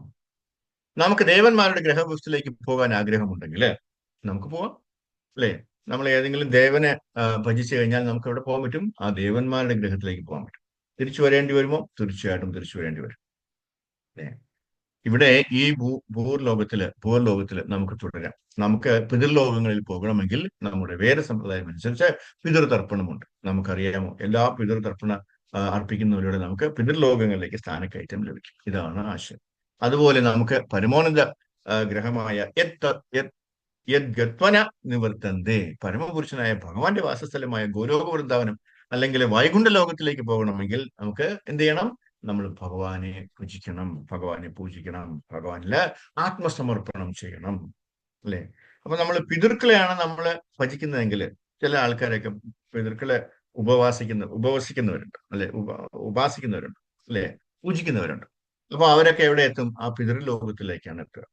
നമുക്ക് ദേവന്മാരുടെ ഗ്രഹവസ്തുലേക്ക് പോകാൻ ആഗ്രഹമുണ്ടെങ്കിൽ നമുക്ക് പോവാം അല്ലെ. നമ്മൾ ഏതെങ്കിലും ദേവനെ ഭജിച്ചു കഴിഞ്ഞാൽ നമുക്ക് എവിടെ പോകാൻ പറ്റും? ആ ദേവന്മാരുടെ ഗ്രഹത്തിലേക്ക് പോകാൻ പറ്റും. തിരിച്ചു വരേണ്ടി വരുമോ? തീർച്ചയായിട്ടും തിരിച്ചു വരേണ്ടി വരും അല്ലേ. ഇവിടെ ഈ ഭൂർലോകത്തില് നമുക്ക് തുടരാം. നമുക്ക് പിതൃലോകങ്ങളിൽ പോകണമെങ്കിൽ നമ്മുടെ വേറെ സമ്പ്രദായം അനുസരിച്ച് പിതൃതർപ്പണമുണ്ട്. നമുക്കറിയാമോ? എല്ലാ പിതൃതർപ്പണ അർപ്പിക്കുന്നവരുടെ നമുക്ക് പിതൃലോകങ്ങളിലേക്ക് സ്ഥാനക്കയറ്റം ലഭിക്കും. ഇതാണ് ആശയം. അതുപോലെ നമുക്ക് പരമോന്നത ഗ്രഹമായ യദ്ഗത്വന നിവർത്തന്തേ, പരമപുരുഷനായ ഭഗവാന്റെ വാസസ്ഥലമായ ഗോലോക വൃന്ദാവനം അല്ലെങ്കിൽ വൈകുണ്ഠ ലോകത്തിലേക്ക് പോകണമെങ്കിൽ നമുക്ക് എന്ത് ചെയ്യണം? നമ്മൾ ഭഗവാനെ ഭജിക്കണം, ഭഗവാനെ പൂജിക്കണം, ഭഗവാനില് ആത്മസമർപ്പണം ചെയ്യണം. അല്ലെ? അപ്പൊ നമ്മൾ പിതൃക്കളെയാണ് നമ്മൾ ഭജിക്കുന്നതെങ്കിൽ, ചില ആൾക്കാരൊക്കെ പിതൃക്കളെ ഉപവസിക്കുന്നവരുണ്ട്, അല്ലെ? ഉപാസിക്കുന്നവരുണ്ട്, അല്ലെ? പൂജിക്കുന്നവരുണ്ട്. അപ്പൊ അവരൊക്കെ എവിടെ എത്തും? ആ പിതൃലോകത്തിലേക്കാണ് എത്തുക.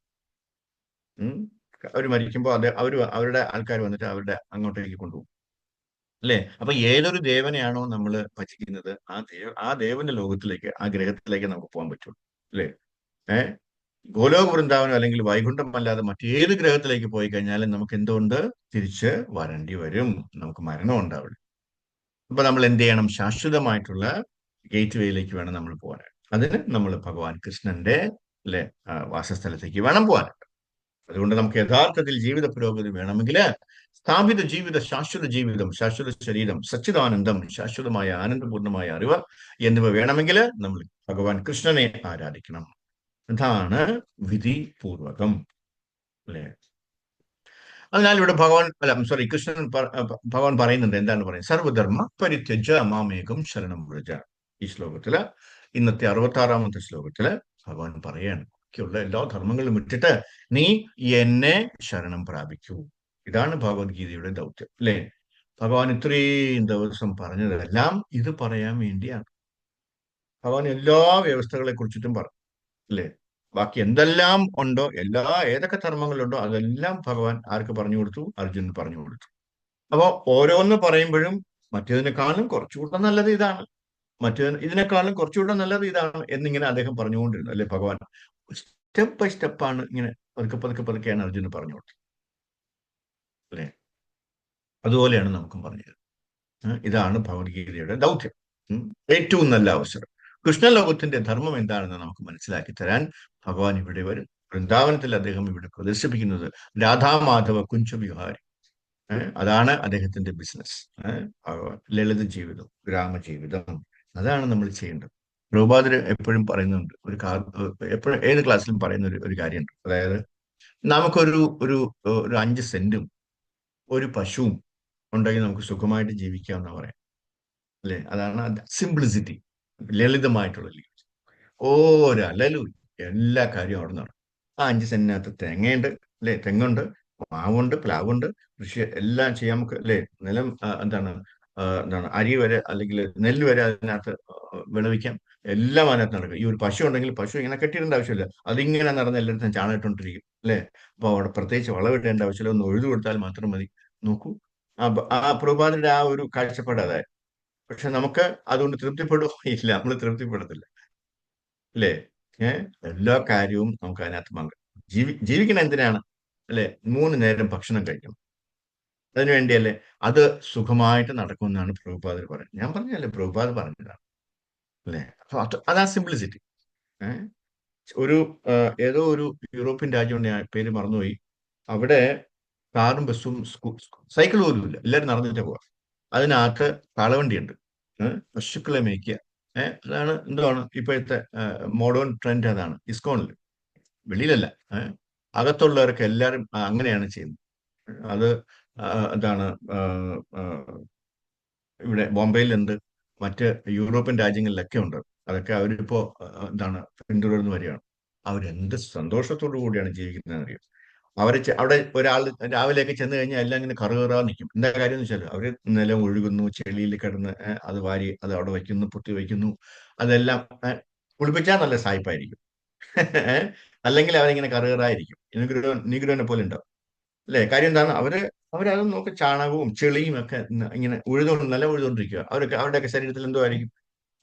അവർ മരിക്കുമ്പോൾ അവരുടെ ആൾക്കാർ വന്നിട്ട് അവരുടെ അങ്ങോട്ടേക്ക് കൊണ്ടുപോകും. അല്ലെ? അപ്പൊ ഏതൊരു ദേവനെയാണോ നമ്മൾ ഭജിക്കുന്നത്, ആ ദേവന്റെ ലോകത്തിലേക്ക്, ആ ഗ്രഹത്തിലേക്ക് നമുക്ക് പോകാൻ പറ്റുള്ളൂ. അല്ലെ? ഏഹ് ഗോലോക വൃന്ദാവനം അല്ലെങ്കിൽ വൈകുണ്ഠം അല്ലാതെ മറ്റേത് ഗ്രഹത്തിലേക്ക് പോയി കഴിഞ്ഞാലും നമുക്ക് എന്തുകൊണ്ട് തിരിച്ച് വരേണ്ടി വരും? നമുക്ക് മരണം ഉണ്ടാവില്ല. അപ്പൊ നമ്മൾ എന്ത് ചെയ്യണം? ശാശ്വതമായിട്ടുള്ള ഗേറ്റ് വേയിലേക്ക് വേണം നമ്മൾ പോകാൻ. അതിന് നമ്മൾ ഭഗവാൻ കൃഷ്ണന്റെ, അല്ലെ, വാസസ്ഥലത്തേക്ക് വേണം പോകാൻ. അതുകൊണ്ട് നമുക്ക് യഥാർത്ഥത്തിൽ ജീവിത പുരോഗതി വേണമെങ്കിൽ സ്ഥാപിത ജീവിത, ശാശ്വത ജീവിതം, ശാശ്വത ശരീരം, സച്ചിദാനന്ദം, ശാശ്വതമായ ആനന്ദപൂർണമായ അറിവ് എന്നിവ വേണമെങ്കിൽ നമ്മൾ ഭഗവാൻ കൃഷ്ണനെ ആരാധിക്കണം. ഇതാണ് വിധിപൂർവകം. അല്ലെ? അതിനാൽ ഇവിടെ കൃഷ്ണൻ ഭഗവാൻ പറയുന്നുണ്ട്. എന്താണ് പറയുന്നത്? സർവധർമ്മ പരിത്യജ മാമേകം ശരണം വ്രജ. ഈ ശ്ലോകത്തില്, ഇന്നത്തെ 66-ാമത്തെ ശ്ലോകത്തില് ഭഗവാൻ പറയാണ്, ബാക്കിയുള്ള എല്ലാ ധർമ്മങ്ങളും വിട്ടിട്ട് നീ എന്നെ ശരണം പ്രാപിക്കൂ. ഇതാണ് ഭഗവത്ഗീതയുടെ ദൗത്യം. അല്ലെ? ഭഗവാൻ ഇത്രയും ദിവസം പറഞ്ഞതെല്ലാം ഇത് പറയാൻ വേണ്ടിയാണ്. ഭഗവാൻ എല്ലാ വ്യവസ്ഥകളെ കുറിച്ചിട്ടും പറഞ്ഞു. അല്ലെ? ബാക്കി എന്തെല്ലാം ഉണ്ടോ, ഏതൊക്കെ ധർമ്മങ്ങളുണ്ടോ അതെല്ലാം ഭഗവാൻ ആർക്ക് പറഞ്ഞു കൊടുത്തു? അർജുനന് പറഞ്ഞു കൊടുത്തു. അപ്പൊ ഓരോന്ന് പറയുമ്പോഴും മറ്റേതിനേക്കാളും കുറച്ചുകൂടെ നല്ലത് ഇതാണ്, ഇതിനേക്കാളും കുറച്ചുകൂടെ നല്ലത് ഇതാണ് എന്നിങ്ങനെ അദ്ദേഹം പറഞ്ഞുകൊണ്ടിരുന്നു. അല്ലെ? ഭഗവാൻ സ്റ്റെപ്പ് ബൈ സ്റ്റെപ്പാണ് ഇങ്ങനെ പതുക്കെ പതുക്കെ പതുക്കെയാണ് അർജുനന് പറഞ്ഞു കൊടുത്തത്. അല്ലെ? അതുപോലെയാണ് നമുക്കും പറഞ്ഞത്. ഇതാണ് ഭഗവത്ഗീതയുടെ ദൗത്യം. ഏറ്റവും നല്ല അവസരം. കൃഷ്ണലോകത്തിന്റെ ധർമ്മം എന്താണെന്ന് നമുക്ക് മനസ്സിലാക്കി തരാൻ ഭഗവാൻ ഇവിടെ വരും. വൃന്ദാവനത്തിൽ അദ്ദേഹം ഇവിടെ പ്രദർശിപ്പിക്കുന്നത് രാധാമാധവ കുഞ്ചവിഹാരി. അതാണ് അദ്ദേഹത്തിന്റെ ബിസിനസ്. ലളിത ജീവിതം, ഗ്രാമജീവിതം, അതാണ് നമ്മൾ ചെയ്യേണ്ടത്. പ്രഭുപാദർ എപ്പോഴും പറയുന്നുണ്ട്, എപ്പോഴും ഏത് ക്ലാസ്സിലും പറയുന്ന ഒരു കാര്യമുണ്ട്. അതായത് നമുക്കൊരു ഒരു ഒരു 5 സെന്റും ഒരു പശുവും ഉണ്ടെങ്കിൽ നമുക്ക് സുഖമായിട്ട് ജീവിക്കാമെന്ന് പറയാം. അല്ലെ? അതാണ് സിംപ്ലിസിറ്റി, ലളിതമായിട്ടുള്ള ജീവിതം. ഒരലലും എല്ലാ കാര്യവും അവിടെ നടക്കും. ആ 5 സെന്റിനകത്ത് തേങ്ങയുണ്ട്, അല്ലെ? തെങ്ങുണ്ട്, മാവുണ്ട്, പ്ലാവുണ്ട്, കൃഷി എല്ലാം ചെയ്യാം നമുക്ക്. അല്ലെ? നിലം എന്താണ് അരി വരെ അല്ലെങ്കിൽ നെല്ല് വരെ അതിനകത്ത് വിളവിക്കാം. എല്ലാം അതിനകത്ത് നടക്കും. ഈ ഒരു പശു ഉണ്ടെങ്കിൽ പശു ഇങ്ങനെ കെട്ടിയിടേണ്ട ആവശ്യമില്ല, അതിങ്ങനെ നടന്ന് എല്ലായിടത്തും ചാണകട്ടോണ്ടിരിക്കും. അല്ലെ? അപ്പൊ അവിടെ പ്രത്യേകിച്ച് വളവിടേണ്ട ആവശ്യമില്ല, ഒന്ന് ഒഴുതു കൊടുത്താൽ മാത്രം മതി. നോക്കൂ, ആ പ്രഭാതരുടെ ആ ഒരു കാഴ്ചപ്പാട് അതായത്. പക്ഷെ നമുക്ക് അതുകൊണ്ട് തൃപ്തിപ്പെടുമോ? ഇല്ല, നമ്മൾ തൃപ്തിപ്പെടത്തില്ല. അല്ലേ? എല്ലാ കാര്യവും നമുക്ക് അതിനകത്ത് ജീവിക്കണം. എന്തിനാണ്? അല്ലെ? 3 നേരം ഭക്ഷണം കഴിക്കണം. അതിനു വേണ്ടിയല്ലേ? അത് സുഖമായിട്ട് നടക്കുമെന്നാണ് പ്രഭുപാദർ പറയുന്നത്. ഞാൻ പറഞ്ഞല്ലേ, പ്രഭുപാദ് പറഞ്ഞതാണ്. അല്ലെ? അപ്പൊ അതാ സിംപ്ലിസിറ്റി. ഒരു ഏതോ ഒരു യൂറോപ്യൻ രാജ്യം, ഞാൻ പേര് മറന്നുപോയി. അവിടെ കാറും ബസ്സും സൈക്കിൾ പോലും ഇല്ല, എല്ലാവരും നടന്നിട്ട് പോവാം. അതിനകത്ത് കാളവണ്ടിയുണ്ട്. പശുക്കളെ മേയ്ക്കുക. അതാണ് എന്താണ് ഇപ്പോഴത്തെ മോഡേൺ ട്രെൻഡ്. അതാണ് ഇസ്കോണിൽ. വെളിയിലല്ല, അകത്തുള്ളവർക്ക് എല്ലാവരും അങ്ങനെയാണ് ചെയ്യുന്നത്. അത് എന്താണ് ഇവിടെ ബോംബെയിലുണ്ട്, മറ്റ് യൂറോപ്യൻ രാജ്യങ്ങളിലൊക്കെ ഉണ്ട്. അതൊക്കെ അവരിപ്പോ എന്താണ് പിന്തുടർന്ന് വരികയാണ്. അവരെന്ത് സന്തോഷത്തോടു കൂടിയാണ് ജീവിക്കുന്നതെന്ന് അറിയും. അവിടെ ഒരാൾ രാവിലെയൊക്കെ ചെന്ന് കഴിഞ്ഞാൽ എല്ലാം ഇങ്ങനെ കറുകറാ നിൽക്കും. എന്താ കാര്യം എന്ന് വെച്ചാൽ അവര് നിലം ഒഴുകുന്നു, ചെളിയിൽ കിടന്ന് അത് വാരി അത് അവിടെ വയ്ക്കുന്നു, പൊത്തി വയ്ക്കുന്നു. അതെല്ലാം കുളിപ്പിച്ചാൽ നല്ല സായിപ്പായിരിക്കും. അല്ലെങ്കിൽ അവരിങ്ങനെ കറുകറായിരിക്കും, നീഗ്രോനെ പോലെ ഉണ്ടാവും. അല്ലെ? കാര്യം എന്താണ്? അവരത് നോക്കി ചാണകവും ചെളിയും ഒക്കെ ഇങ്ങനെ നിലം ഉഴുതുകൊണ്ടിരിക്കുക. അവരുടെയൊക്കെ ശരീരത്തിൽ എന്തോ ആയിരിക്കും?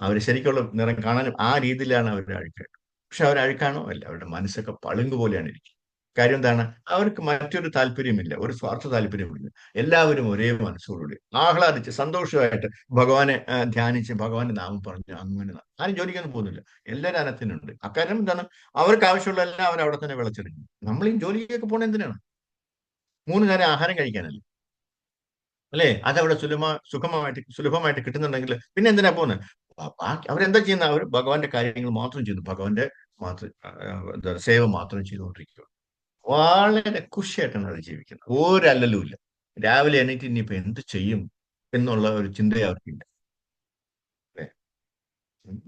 അവർ ശരിക്കുള്ള നിറം കാണാനും ആ രീതിയിലാണ് അവരുടെ അഴുക്ക്. പക്ഷെ അവർ അഴുക്കാണോ? അല്ല, അവരുടെ മനസ്സൊക്കെ പളുങ്ക് പോലെയാണ് ഇരിക്കും. കാര്യം എന്താണ്? അവർക്ക് മറ്റൊരു താല്പര്യമില്ല, ഒരു സ്വാർത്ഥ താല്പര്യമില്ല. എല്ലാവരും ഒരേ മനസ്സോടുകൂടി ആഹ്ലാദിച്ച് സന്തോഷമായിട്ട് ഭഗവാനെ ധ്യാനിച്ച് ഭഗവാന്റെ നാമം പറഞ്ഞ് അങ്ങനെ ആരും ജോലിക്കൊന്നും പോകുന്നില്ല. എല്ലാവരും അനത്തിനുണ്ട്. അക്കാര്യം എന്താണ്? അവർക്ക് ആവശ്യമുള്ള എല്ലാം അവർ അവിടെ തന്നെ വിളച്ചെടുക്കും. നമ്മൾ ഈ ജോലിക്കൊക്കെ പോണ എന്തിനാണ്? 3 നേരം ആഹാരം കഴിക്കാനല്ലേ? അല്ലേ? അതവിടെ സുലഭമായിട്ട് കിട്ടുന്നുണ്ടെങ്കിൽ പിന്നെ എന്തിനാ പോകുന്നത്? ബാക്കി അവരെന്താ ചെയ്യുന്നത്? അവർ ഭഗവാന്റെ കാര്യങ്ങൾ മാത്രം ചെയ്യുന്നു. ഭഗവാന്റെ മാത്രം എന്താ സേവ മാത്രം ചെയ്തുകൊണ്ടിരിക്കുക. വളരെ ഖുഷിയായിട്ടാണ് അവർ ജീവിക്കുന്നത്. ഒരല്ലലും ഇല്ല. രാവിലെ എണീറ്റ് ഇനിയിപ്പോ എന്ത് ചെയ്യും എന്നുള്ള ഒരു ചിന്തയെ അവർക്കില്ല. അല്ലേ?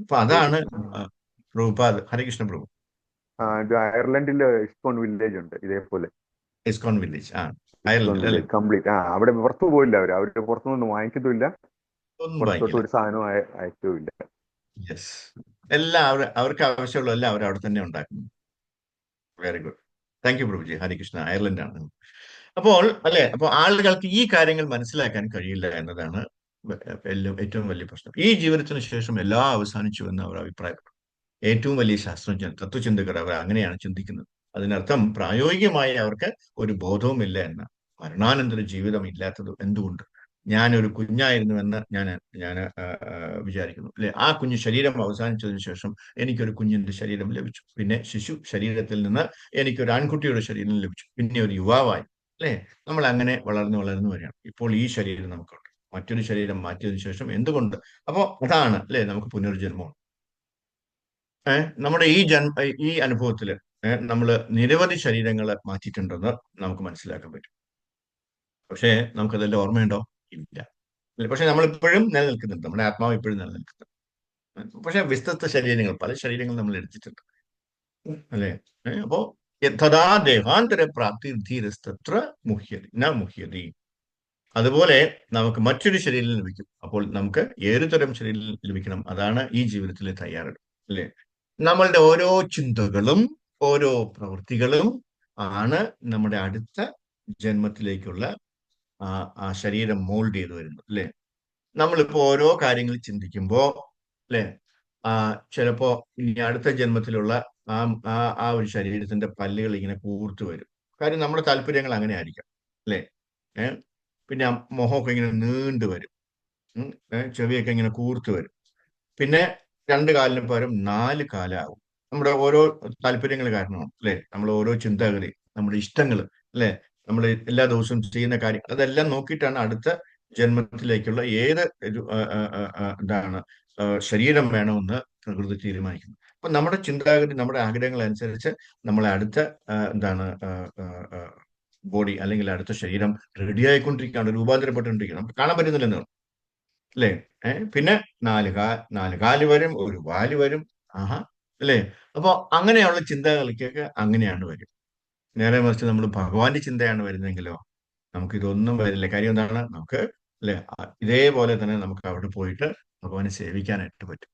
അപ്പൊ അതാണ് പ്രഭുപാദ്, ഹരികൃഷ്ണ പ്രഭു. ഇത് അയർലൻഡിൽ ഇസ്കോൺ വില്ലേജ് ഉണ്ട് ഇതേപോലെ. ഇസ്കോൺ വില്ലേജ്. ഇസ്കോൺ അയർലൻഡ് അല്ലേ? Village complete. അവിടെ പുറത്തു പോയില്ല. അവര് പുറത്തുനിന്ന് വാങ്ങിക്കുന്നുമില്ല, ഒന്നും പുറത്തോട്ട് വാങ്ങിക്കില്ല. ഒരു സാധനവും അയച്ചുമില്ല. യെസ്. എല്ലാം അവർക്ക് ആവശ്യമുള്ളതെല്ലാം അവർ അവിടെ തന്നെ ഉണ്ടാക്കുന്നു. Very good. Thank you പ്രഭുജി. Harikrishna, അയർലൻഡാണ്. അപ്പോൾ അല്ലെ, അപ്പോൾ ആളുകൾക്ക് ഈ കാര്യങ്ങൾ മനസ്സിലാക്കാൻ കഴിയില്ല എന്നതാണ് ഏറ്റവും വലിയ പ്രശ്നം. ഈ ജീവിതത്തിന് ശേഷം എല്ലാം അവസാനിച്ചു എന്ന് അവർ അഭിപ്രായപ്പെട്ടു. ഏറ്റവും വലിയ ശാസ്ത്രജ്ഞൻ, തത്വചിന്തകർ അവർ അങ്ങനെയാണ് ചിന്തിക്കുന്നത്. അതിനർത്ഥം പ്രായോഗികമായി അവർക്ക് ഒരു ബോധവുമില്ല എന്ന. മരണാനന്തര ജീവിതം ഇല്ലാത്തത് എന്തുകൊണ്ട്? ഞാനൊരു കുഞ്ഞായിരുന്നുവെന്ന് ഞാൻ വിചാരിക്കുന്നു, അല്ലെ? ആ കുഞ്ഞ് ശരീരം അവസാനിച്ചതിന് ശേഷം എനിക്കൊരു കുഞ്ഞിന്റെ ശരീരം ലഭിച്ചു. പിന്നെ ശിശു ശരീരത്തിൽ നിന്ന് എനിക്കൊരു ആൺകുട്ടിയുടെ ശരീരം ലഭിച്ചു. പിന്നെ ഒരു യുവാവായി, അല്ലെ? നമ്മൾ അങ്ങനെ വളർന്നു വളർന്നു വരികയാണ്. ഇപ്പോൾ ഈ ശരീരം നമുക്കുണ്ട്. മറ്റൊരു ശരീരം മാറ്റിയതിനു ശേഷം എന്തുകൊണ്ട്? അപ്പോ അതാണ്, അല്ലെ, നമുക്ക് പുനർജന്മം. നമ്മുടെ ഈ അനുഭവത്തിൽ നമ്മൾ നിരവധി ശരീരങ്ങൾ മാറ്റിയിട്ടുണ്ടെന്ന് നമുക്ക് മനസ്സിലാക്കാൻ പറ്റും. പക്ഷേ നമുക്കതെല്ലാം ഓർമ്മയുണ്ടോ? ഇല്ല. അല്ല, പക്ഷെ നമ്മൾ ഇപ്പോഴും നിലനിൽക്കുന്നുണ്ട്. നമ്മുടെ ആത്മാവ് ഇപ്പോഴും നിലനിൽക്കുന്നുണ്ട്. പക്ഷെ വ്യത്യസ്ത ശരീരങ്ങൾ, പല ശരീരങ്ങൾ നമ്മൾ എടുത്തിട്ടുണ്ട്, അല്ലെ? അപ്പോ യഥാ ദേഹാന്തര പ്രാപ്തി ധീരസ്തത്ര മുഹ്യതി ന മുഹ്യതി. അതുപോലെ നമുക്ക് മറ്റൊരു ശരീരം ലഭിക്കും. അപ്പോൾ നമുക്ക് ഏതു തരം ശരീരം ലഭിക്കണം? അതാണ് ഈ ജീവിതത്തിലെ തയ്യാറെടുപ്പ്, അല്ലെ? നമ്മളുടെ ഓരോ ചിന്തകളും ഓരോ പ്രവൃത്തികളും ആണ് നമ്മുടെ അടുത്ത ജന്മത്തിലേക്കുള്ള ആ ശരീരം മോൾഡ് ചെയ്ത് വരുന്നത്, അല്ലെ? നമ്മളിപ്പോ ഓരോ കാര്യങ്ങൾ ചിന്തിക്കുമ്പോ, അല്ലെ, ആ ചിലപ്പോ ഇനി അടുത്ത ജന്മത്തിലുള്ള ആ ആ ആ ഒരു ശരീരത്തിന്റെ പല്ലുകൾ ഇങ്ങനെ കൂർത്തു വരും. കാര്യം നമ്മുടെ താല്പര്യങ്ങൾ അങ്ങനെ ആയിരിക്കാം, അല്ലെ? ഏഹ് പിന്നെ മുഖമൊക്കെ ഇങ്ങനെ നീണ്ടു വരും. ചെവിയൊക്കെ ഇങ്ങനെ കൂർത്തു വരും. പിന്നെ 2 കാലിന് പകരം 4 കാലാവും. നമ്മുടെ ഓരോ താല്പര്യങ്ങൾ കാരണമാണ്, അല്ലെ? നമ്മൾ ഓരോ ചിന്താഗതി, നമ്മുടെ ഇഷ്ടങ്ങൾ, അല്ലെ? നമ്മൾ എല്ലാ ദിവസവും ചെയ്യുന്ന കാര്യം, അതെല്ലാം നോക്കിയിട്ടാണ് അടുത്ത ജന്മത്തിലേക്കുള്ള ഏത് എന്താണ് ശരീരം വേണമെന്ന് പ്രകൃതി തീരുമാനിക്കുന്നത്. അപ്പൊ നമ്മുടെ ചിന്താഗതി, നമ്മുടെ ആഗ്രഹങ്ങൾ അനുസരിച്ച് നമ്മളെ അടുത്ത എന്താണ് ബോഡി അല്ലെങ്കിൽ അടുത്ത ശരീരം റെഡി ആയിക്കൊണ്ടിരിക്കുകയാണ്, രൂപാന്തരപ്പെട്ടുകൊണ്ടിരിക്കുകയാണ്. നമുക്ക് കാണാൻ പറ്റുന്നില്ലെന്ന്, അല്ലേ? പിന്നെ 4 കാല് വരും, ഒരു വാല് വരും. ആഹാ, അല്ലേ? അപ്പൊ അങ്ങനെയുള്ള ചിന്തകൾക്കൊക്കെ അങ്ങനെയാണ് വരും. നേരെ മറിച്ച് നമ്മൾ ഭഗവാന്റെ ചിന്തയാണ് വരുന്നതെങ്കിലോ നമുക്ക് ഇതൊന്നും വരില്ല. കാര്യം എന്താണ്? നമുക്ക്, അല്ലെ, ഇതേപോലെ തന്നെ നമുക്ക് അവിടെ പോയിട്ട് ഭഗവാനെ സേവിക്കാനായിട്ട് പറ്റും.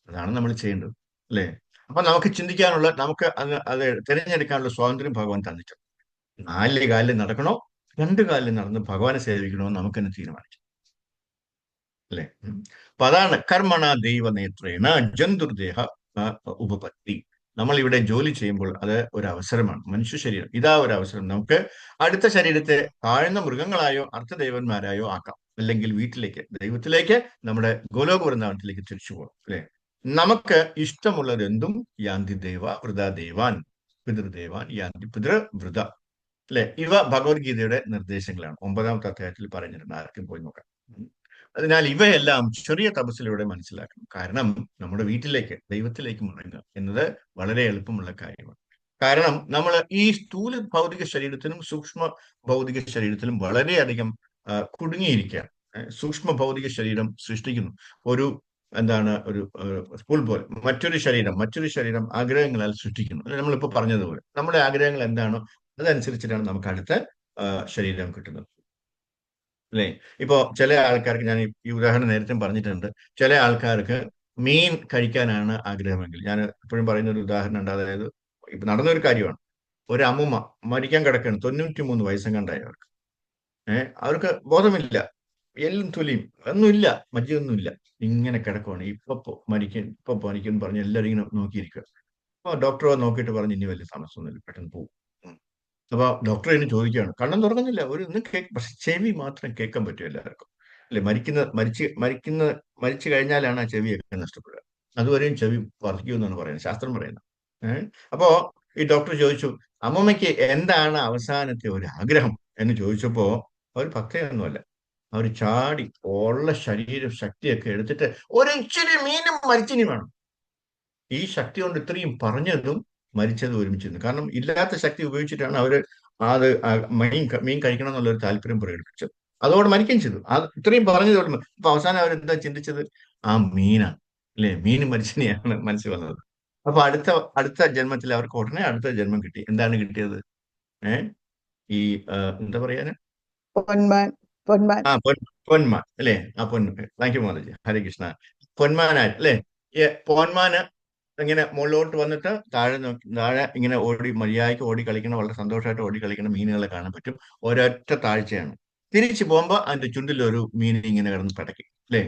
അതാണ് നമ്മൾ ചെയ്യേണ്ടത്, അല്ലേ? അപ്പൊ നമുക്ക് ചിന്തിക്കാനുള്ള, നമുക്ക് അത് തിരഞ്ഞെടുക്കാനുള്ള സ്വാതന്ത്ര്യം ഭഗവാൻ തന്നിട്ടുണ്ട്. 4 കാലിൽ നടക്കണോ 2 കാലിൽ നടന്ന് ഭഗവാനെ സേവിക്കണോ നമുക്ക് തന്നെ തീരുമാനിക്കാം, അല്ലെ? അപ്പൊ അതാണ് കർമ്മണ ദൈവ നേത്രേണ ജന്തുർദേഹ ഉപപത്തി. നമ്മൾ ഇവിടെ ജോലി ചെയ്യുമ്പോൾ അത് ഒരു അവസരമാണ്. മനുഷ്യ ശരീരം ഇതാ ഒരു അവസരം. നമുക്ക് അടുത്ത ശരീരത്തെ താഴ്ന്ന മൃഗങ്ങളായോ അർത്ഥദൈവന്മാരായോ ആക്കാം, അല്ലെങ്കിൽ വീട്ടിലേക്ക്, ദൈവത്തിലേക്ക്, നമ്മുടെ ഗോലോക വൃന്ദാവനത്തിലേക്ക് തിരിച്ചു പോകാം, അല്ലെ? നമുക്ക് ഇഷ്ടമുള്ളത് എന്തും യാന്തി ദേവ വൃത ദേവാൻ പിതൃദേവാൻ യാന്തി പിതൃവൃത, അല്ലെ? ഇവ ഭഗവത്ഗീതയുടെ നിർദ്ദേശങ്ങളാണ്. 9-ാമത്തെ അധ്യായത്തിൽ പറഞ്ഞിട്ടുണ്ട്. ആർക്കും പോയി നോക്കാം. അതിനാൽ ഇവയെല്ലാം ചെറിയ തപസ്സിലൂടെ മനസ്സിലാക്കണം. കാരണം നമ്മുടെ വീട്ടിലേക്ക്, ദൈവത്തിലേക്ക് മടങ്ങുക എന്നത് വളരെ എളുപ്പമുള്ള കാര്യമാണ്. കാരണം നമ്മൾ ഈ സ്ഥൂല ഭൗതിക ശരീരത്തിനും സൂക്ഷ്മ ഭൗതിക ശരീരത്തിലും വളരെയധികം കുടുങ്ങിയിരിക്കുകയാണ്. സൂക്ഷ്മ ഭൗതിക ശരീരം സൃഷ്ടിക്കുന്നു ഒരു, എന്താണ്, ഒരു സ്കൂൾ പോലെ മറ്റൊരു ശരീരം ആഗ്രഹങ്ങളാൽ സൃഷ്ടിക്കുന്നു. നമ്മളിപ്പോ പറഞ്ഞതുപോലെ നമ്മുടെ ആഗ്രഹങ്ങൾ എന്താണോ അതനുസരിച്ചിട്ടാണ് നമുക്ക് അടുത്ത ശരീരം കിട്ടുന്നത്, അല്ലേ? ഇപ്പോ ചില ആൾക്കാർക്ക്, ഞാൻ ഈ ഉദാഹരണം നേരത്തെ പറഞ്ഞിട്ടുണ്ട്, ചില ആൾക്കാർക്ക് മീൻ കഴിക്കാനാണ് ആഗ്രഹമെങ്കിൽ, ഞാൻ എപ്പോഴും പറയുന്ന ഒരു ഉദാഹരണം ഉണ്ട്. അതായത് ഇപ്പൊ നടന്നൊരു കാര്യമാണ്. ഒരു അമ്മുമ്മ മരിക്കാൻ കിടക്കുകയാണ്, 93 വയസ്സെങ്ങാണ്ടായി അവർക്ക്. അവർക്ക് ബോധമില്ല, എല്ലും തൊലിയും ഒന്നുമില്ല, മജ്ജയൊന്നുമില്ല, ഇങ്ങനെ കിടക്കുവാണ്. ഇപ്പൊ മരിക്കും പറഞ്ഞ് എല്ലാവരും ഇങ്ങനെ നോക്കിയിരിക്കുക. അപ്പൊ ഡോക്ടറെ നോക്കിയിട്ട് പറഞ്ഞ് ഇനി വലിയ താമസമൊന്നുമില്ല, പെട്ടെന്ന് പോകും. അപ്പൊ ഡോക്ടർ ഇതിന് ചോദിക്കുകയാണ്, കണ്ണും തുറക്കുന്നില്ല, ഒരു ഒന്നും പക്ഷെ ചെവി മാത്രം കേൾക്കാൻ പറ്റും എല്ലാവർക്കും. അല്ലെ, മരിച്ചു കഴിഞ്ഞാലാണ് ആ ചെവിയൊക്കെ നഷ്ടപ്പെടുക. അതുവരെയും ചെവി വർദ്ധിക്കുമെന്നാണ് പറയുന്നത്, ശാസ്ത്രം പറയുന്നത്. ഏഹ് അപ്പോ ഈ ഡോക്ടർ ചോദിച്ചു, അമ്മമ്മയ്ക്ക് എന്താണ് അവസാനത്തെ ഒരു ആഗ്രഹം എന്ന് ചോദിച്ചപ്പോ, അവർ ഭക്തയൊന്നുമല്ല, അവർ ചാടി ഉള്ള ശരീര ശക്തിയൊക്കെ എടുത്തിട്ട് ഒരിച്ചിരി മീനും മരിച്ചിനി വേണം. ഈ ശക്തി കൊണ്ട് ഇത്രയും പറഞ്ഞതും മരിച്ചതും ഒരുമിച്ചിരുന്നു. കാരണം ഇല്ലാത്ത ശക്തി ഉപയോഗിച്ചിട്ടാണ് അവര് അത് മീൻ കഴിക്കണം എന്നുള്ളൊരു താല്പര്യം പ്രകടിപ്പിച്ചത്. അതോടെ മരിക്കുകയും ചെയ്തു. അത് ഇത്രയും പറഞ്ഞതോട് അപ്പൊ അവസാനം അവരെന്താ ചിന്തിച്ചത്? ആ മീനാണ്, അല്ലെ, മീൻ മരിച്ചിനെയാണ് മനസ്സിൽ വന്നത്. അപ്പൊ അടുത്ത അടുത്ത ജന്മത്തിൽ അവർക്ക് ഉടനെ അടുത്ത ജന്മം കിട്ടി. എന്താണ് കിട്ടിയത്? ഏഹ് ഈ എന്താ പറയാന്, പൊന്മാൻ. പൊന്മാൻ. പൊന്മാൻ അല്ലെ, ആ താങ്ക് യു മാതാജി, ഹരേ കൃഷ്ണ. പൊന്മാനായിട്ട് അല്ലെ, പൊന്മാന് ഇങ്ങനെ മുകളിലോട്ട് വന്നിട്ട് താഴെ ഇങ്ങനെ ഓടി മര്യാദയ്ക്ക് ഓടി കളിക്കണം, വളരെ സന്തോഷമായിട്ട് ഓടി കളിക്കുന്ന മീനുകളെ കാണാൻ പറ്റും. ഒരൊറ്റ താഴ്ചയാണ്. തിരിച്ചു പോകുമ്പോ അതിന്റെ ചുണ്ടിൽ ഒരു മീൻ ഇങ്ങനെ കിടന്ന് പിടയ്ക്കും, അല്ലേ.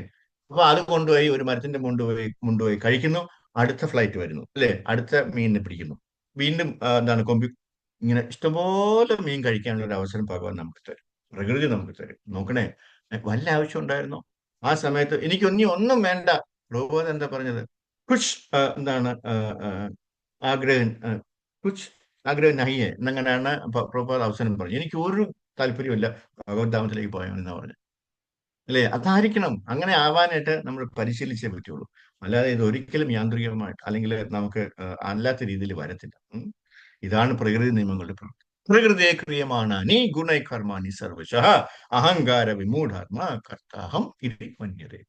അപ്പൊ അത് കൊണ്ടുപോയി ഒരു മരത്തിന്റെ കൊണ്ടുപോയി കഴിക്കുന്നു. അടുത്ത ഫ്ലൈറ്റ് വരുന്നു, അല്ലെ, അടുത്ത മീനിനെ പിടിക്കുന്നു. വീണ്ടും എന്താണ് ഇങ്ങനെ ഇഷ്ടംപോലെ മീൻ കഴിക്കാനുള്ള ഒരു അവസരം ഭഗവാൻ നമുക്ക് തരും, പ്രകൃതി നമുക്ക് തരും. നോക്കണേ, വല്ല ആവശ്യം ഉണ്ടായിരുന്നോ ആ സമയത്ത്? എനിക്ക് ഒന്നും വേണ്ട. പ്രഭുപാദ് എന്താ പറഞ്ഞത്? കുച്ച് എന്താണ് ആഗ്രഹം, കുച്ച് ആഗ്രഹം നഹിയെ എന്നങ്ങനെയാണ് പ്രഭുപാദ് അവസാനം പറഞ്ഞു. എനിക്ക് ഒരു താല്പര്യമില്ല, ഭഗവത് ധാമത്തിലേക്ക് പോയാൽ പറഞ്ഞു, അല്ലേ. അതായിരിക്കണം, അങ്ങനെ ആവാനായിട്ട് നമ്മൾ പരിശീലിച്ചേ പറ്റുള്ളൂ. അല്ലാതെ ഇത് ഒരിക്കലും യാന്ത്രികമായിട്ട് അല്ലെങ്കിൽ നമുക്ക് അല്ലാത്ത രീതിയിൽ വരത്തില്ല. ഇതാണ് പ്രകൃതി നിയമങ്ങളുടെ പ്രവൃത്തി. പ്രകൃതിയെ ക്രിയമാണ് നീ ഗുണൈ കർമാണി സർവശഃ അഹങ്കാര വിമൂഢാത്മ കർത്താഹം ഇതി മന്യതേ.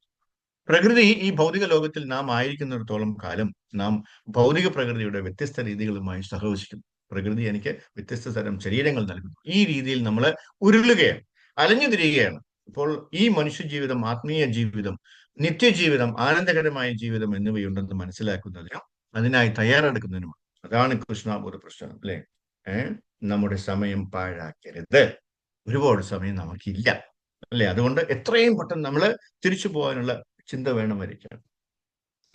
പ്രകൃതി ഈ ഭൗതിക ലോകത്തിൽ നാം ആയിരിക്കുന്നിടത്തോളം കാലം നാം ഭൗതിക പ്രകൃതിയുടെ വ്യത്യസ്ത രീതികളുമായി സഹവസിക്കുന്നു. പ്രകൃതി എനിക്ക് വ്യത്യസ്ത തരം ശരീരങ്ങൾ നൽകുന്നു. ഈ രീതിയിൽ നമ്മൾ ഉരുളുകയാണ്, അലഞ്ഞു തിരിയുകയാണ്. ഇപ്പോൾ ഈ മനുഷ്യജീവിതം, ആത്മീയ ജീവിതം, നിത്യജീവിതം, ആനന്ദകരമായ ജീവിതം എന്നിവയുണ്ടെന്ന് മനസ്സിലാക്കുന്നതിനും അതിനായി തയ്യാറെടുക്കുന്നതിനും അതാണ് കൃഷ്ണാബോധ പ്രശ്നം, അല്ലെ. നമ്മുടെ സമയം പാഴാക്കരുത്. ഒരുപാട് സമയം നമുക്കില്ല, അല്ലെ. അതുകൊണ്ട് എത്രയും പെട്ടെന്ന് നമ്മൾ തിരിച്ചു പോകാനുള്ള ചിന്ത വേണം വരിക്കണം,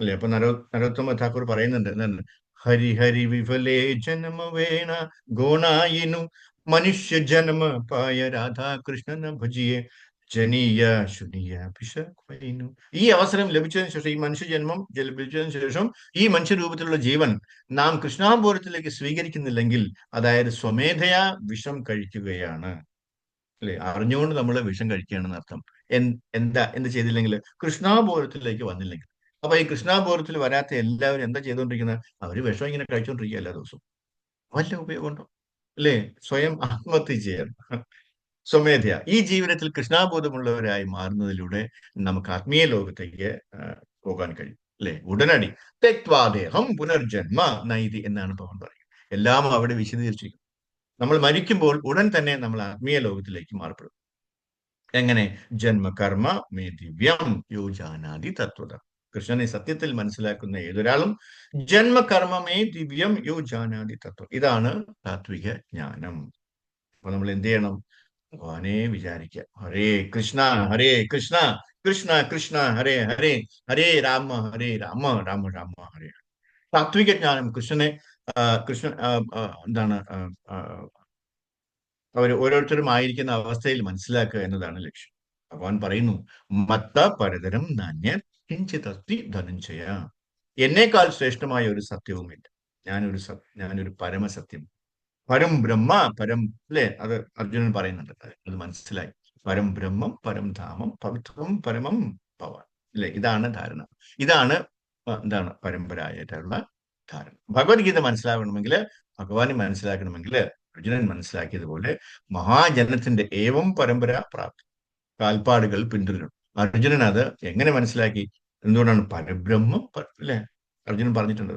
അല്ലെ. അപ്പൊ നരോത്തമ ഠാക്കൂർ പറയുന്നുണ്ട്, എന്താണ്? ഹരി ഹരി വിഫലേ ജന്മ വേണ ഗോണായിനു മനുഷ്യ ജന്മ പായ രാധാകൃഷ്ണന ഭജിയെ ജനീയ ശുനീയ പിശു. ഈ അവസരം ലഭിച്ചതിന് ശേഷം, ഈ മനുഷ്യജന്മം ലഭിച്ചതിന് ശേഷം ഈ മനുഷ്യരൂപത്തിലുള്ള ജീവൻ നാം കൃഷ്ണാപുരത്തിലേക്ക് സ്വീകരിക്കുന്നില്ലെങ്കിൽ, അതായത് സ്വമേധയാ വിഷം കഴിക്കുകയാണ്, അല്ലെ. അറിഞ്ഞുകൊണ്ട് നമ്മൾ വിഷം കഴിക്കുകയാണെന്ന് അർത്ഥം. എന്ത് ചെയ്തില്ലെങ്കിൽ? കൃഷ്ണാബോധത്തിലേക്ക് വന്നില്ലെങ്കിൽ. അപ്പൊ ഈ കൃഷ്ണാബോധത്തിൽ വരാത്ത എല്ലാവരും എന്താ ചെയ്തുകൊണ്ടിരിക്കുന്നത്? അവര് വിഷം ഇങ്ങനെ കഴിച്ചുകൊണ്ടിരിക്കുക എല്ലാ ദിവസവും. വല്ല ഉപയോഗമുണ്ടോ? അല്ലേ. സ്വയം ആത്മഹത്യ ചെയ്യണം, സ്വമേധയ. ഈ ജീവിതത്തിൽ കൃഷ്ണാബോധമുള്ളവരായി മാറുന്നതിലൂടെ നമുക്ക് ആത്മീയ ലോകത്തേക്ക് പോകാൻ കഴിയും, അല്ലെ. ഉടനടി തെക്വാദേഹം പുനർജന്മ നൈതി എന്നാണ് ഭഗവാൻ പറയുന്നത്. എല്ലാം അവിടെ വിശദീകരിച്ചിരിക്കും. നമ്മൾ മരിക്കുമ്പോൾ ഉടൻ തന്നെ നമ്മൾ ആത്മീയ ലോകത്തിലേക്ക് മാറപ്പെടും. എങ്ങനെ? ജന്മകർമ്മ മേ ദിവ്യം യോജാനാദി തത്വത. കൃഷ്ണനെ സത്യത്തിൽ മനസ്സിലാക്കുന്ന ഏതൊരാളും ജന്മകർമ്മമേ ദിവ്യം യോജാനാദി തത്വം. ഇതാണ് താത്വിക ജ്ഞാനം. അപ്പൊ നമ്മൾ എന്ത് ചെയ്യണം? ഭഗവാനെ വിചാരിക്കുക. ഹരേ കൃഷ്ണ ഹരേ കൃഷ്ണ കൃഷ്ണ കൃഷ്ണ ഹരേ ഹരേ, ഹരേ രാമ ഹരേ രാമ രാമ രാമ ഹരേ. താത്വിക ജ്ഞാനം കൃഷ്ണൻ എന്താണ് അവർ ഓരോരുത്തരും ആയിരിക്കുന്ന അവസ്ഥയിൽ മനസ്സിലാക്കുക എന്നതാണ് ലക്ഷ്യം. ഭഗവാൻ പറയുന്നു, മത്ത പരതരം നാന്യ കിഞ്ചിതസ്തി ധനഞ്ജയ. എന്നേക്കാൾ ശ്രേഷ്ഠമായ ഒരു സത്യവുമില്ല. ഞാനൊരു പരമസത്യം, പരം ബ്രഹ്മ, അല്ലെ. അത് അർജുനൻ പറയുന്നുണ്ട്, അത് മനസ്സിലായി. പരം ബ്രഹ്മം, പരം ധാമം, പവിത്രം പരമം ഭവാൻ, അല്ലെ. ഇതാണ് ധാരണ. ഇതാണ് എന്താണ് പരമ്പരായിട്ടുള്ള ധാരണ. ഭഗവത്ഗീത മനസ്സിലാകണമെങ്കിൽ, ഭഗവാനെ മനസ്സിലാക്കണമെങ്കിൽ അർജുനൻ മനസ്സിലാക്കിയതുപോലെ മഹാജനത്തിന്റെ ഏവം പരമ്പര പ്രാപ്തി, കാൽപ്പാടുകൾ പിന്തുടരണം. അർജുനൻ അത് എങ്ങനെ മനസ്സിലാക്കി? എന്തുകൊണ്ടാണ്? പരബ്രഹ്മം, അല്ലെ, അർജുനൻ പറഞ്ഞിട്ടുണ്ട്.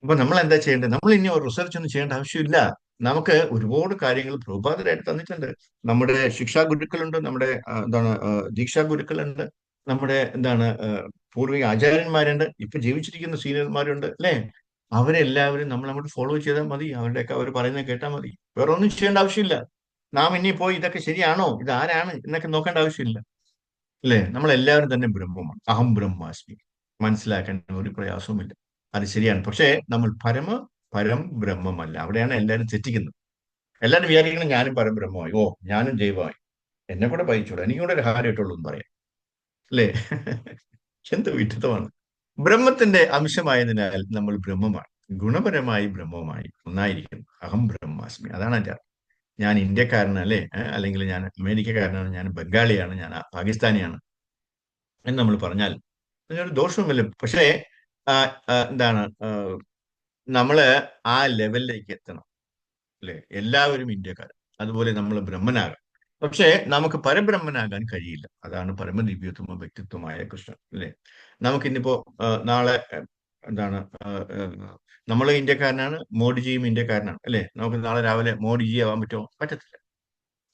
അപ്പൊ നമ്മൾ എന്താ ചെയ്യേണ്ടത്? നമ്മൾ ഇനി ഒരു റിസർച്ച് ഒന്നും ചെയ്യേണ്ട ആവശ്യമില്ല. നമുക്ക് ഒരുപാട് കാര്യങ്ങൾ പ്രഭുപാദരായിട്ട് തന്നിട്ടുണ്ട്. നമ്മുടെ ശിക്ഷാ ഗുരുക്കളുണ്ട്, നമ്മുടെ എന്താണ് ദീക്ഷാ ഗുരുക്കളുണ്ട്, നമ്മുടെ എന്താണ് പൂർവിക ആചാര്യന്മാരുണ്ട്, ഇപ്പൊ ജീവിച്ചിരിക്കുന്ന സീനിയർമാരുണ്ട്, അല്ലെ. അവരെല്ലാവരും നമ്മൾ അങ്ങോട്ട് ഫോളോ ചെയ്താൽ മതി. അവരുടെയൊക്കെ അവർ പറയുന്നത് കേട്ടാൽ മതി. വേറെ ഒന്നും ചെയ്യേണ്ട ആവശ്യമില്ല. നാം ഇനി പോയി ഇതൊക്കെ ശരിയാണോ, ഇത് ആരാണ് എന്നൊക്കെ നോക്കേണ്ട ആവശ്യമില്ല, അല്ലെ. നമ്മളെല്ലാവരും തന്നെ ബ്രഹ്മമാണ്. അഹം ബ്രഹ്മാസ്മി. മനസ്സിലാക്കാൻ ഒരു പ്രയാസവുമില്ല. അത് ശരിയാണ്. പക്ഷേ നമ്മൾ പരം ബ്രഹ്മമല്ല. അവിടെയാണ് എല്ലാവരും തെറ്റിക്കുന്നത്. എല്ലാവരും വിചാരിക്കണം ഞാനും പരബ്രഹ്മമായി, ഓ ഞാനും ദൈവമായി, എന്നെ കൂടെ ഭയച്ചോളൂ, എനിക്കും കൂടെ ഒരു ഹാരം ഇട്ടുള്ളൂ എന്ന് പറയാം, അല്ലേ? എന്ത് വിഡിത്തമാണ്! ബ്രഹ്മത്തിന്റെ അംശമായതിനാൽ നമ്മൾ ബ്രഹ്മമാണ്, ഗുണപരമായി ബ്രഹ്മവുമായി ഒന്നായിരിക്കുന്നു. അഹം ബ്രഹ്മാസ്മി, അതാണ് എൻ്റെ അർത്ഥം. ഞാൻ ഇന്ത്യക്കാരനല്ലേ, അല്ലെങ്കിൽ ഞാൻ അമേരിക്കക്കാരനാണ്, ഞാൻ ബംഗാളിയാണ്, ഞാൻ പാകിസ്ഥാനിയാണ് എന്ന് നമ്മൾ പറഞ്ഞാൽ അതിനൊരു ദോഷവുമില്ല. പക്ഷേ ആ, എന്താണ്, നമ്മള് ആ ലെവലിലേക്ക് എത്തണം, അല്ലെ? എല്ലാവരും ഇന്ത്യക്കാർ, അതുപോലെ നമ്മൾ ബ്രഹ്മനാകാം. പക്ഷേ നമുക്ക് പരബ്രഹ്മനാകാൻ കഴിയില്ല. അതാണ് പരമദിവ്യത്വമോ വ്യക്തിത്വമായ കൃഷ്ണൻ, അല്ലെ? നമുക്കിന്നിപ്പോ നാളെ എന്താണ്, നമ്മൾ ഇന്ത്യക്കാരനാണ്, മോഡിജിയും ഇന്ത്യക്കാരനാണ്, അല്ലെ? നമുക്ക് നാളെ രാവിലെ മോഡിജി ആവാൻ പറ്റുമോ? പറ്റത്തില്ല,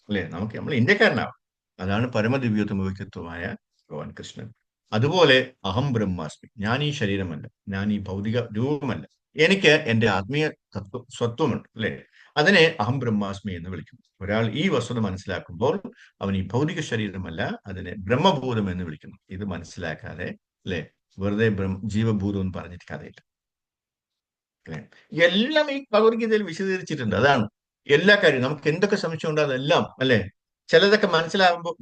അല്ലെ? നമ്മൾ ഇന്ത്യക്കാരനാവാം. അതാണ് പരമദിവ്യത്വമോ വ്യക്തിത്വമായ ഭഗവാൻ കൃഷ്ണൻ. അതുപോലെ അഹം ബ്രഹ്മാസ്മി, ഞാൻ ഈ ശരീരമല്ല, ഞാൻ ഈ ഭൗതിക രൂപമല്ല, എനിക്ക് എൻ്റെ ആത്മീയ സ്വത്വമുണ്ട്, അല്ലെ? അതിനെ അഹം ബ്രഹ്മാസ്മി എന്ന് വിളിക്കുന്നു. ഒരാൾ ഈ വസ്തുത മനസ്സിലാക്കുമ്പോൾ അവൻ ഈ ഭൗതിക ശരീരമല്ല, അതിനെ ബ്രഹ്മഭൂതം എന്ന് വിളിക്കുന്നു. ഇത് മനസ്സിലാക്കാതെ, അല്ലെ, വെറുതെ ജീവഭൂതം എന്ന് പറഞ്ഞിട്ട് കഥയില്ല, അല്ലെ? എല്ലാം ഈ ഭഗവത്ഗീതയിൽ വിശദീകരിച്ചിട്ടുണ്ട്. അതാണ് എല്ലാ കാര്യവും. നമുക്ക് എന്തൊക്കെ സംശയമുണ്ടോ അതെല്ലാം, അല്ലെ? ചിലതൊക്കെ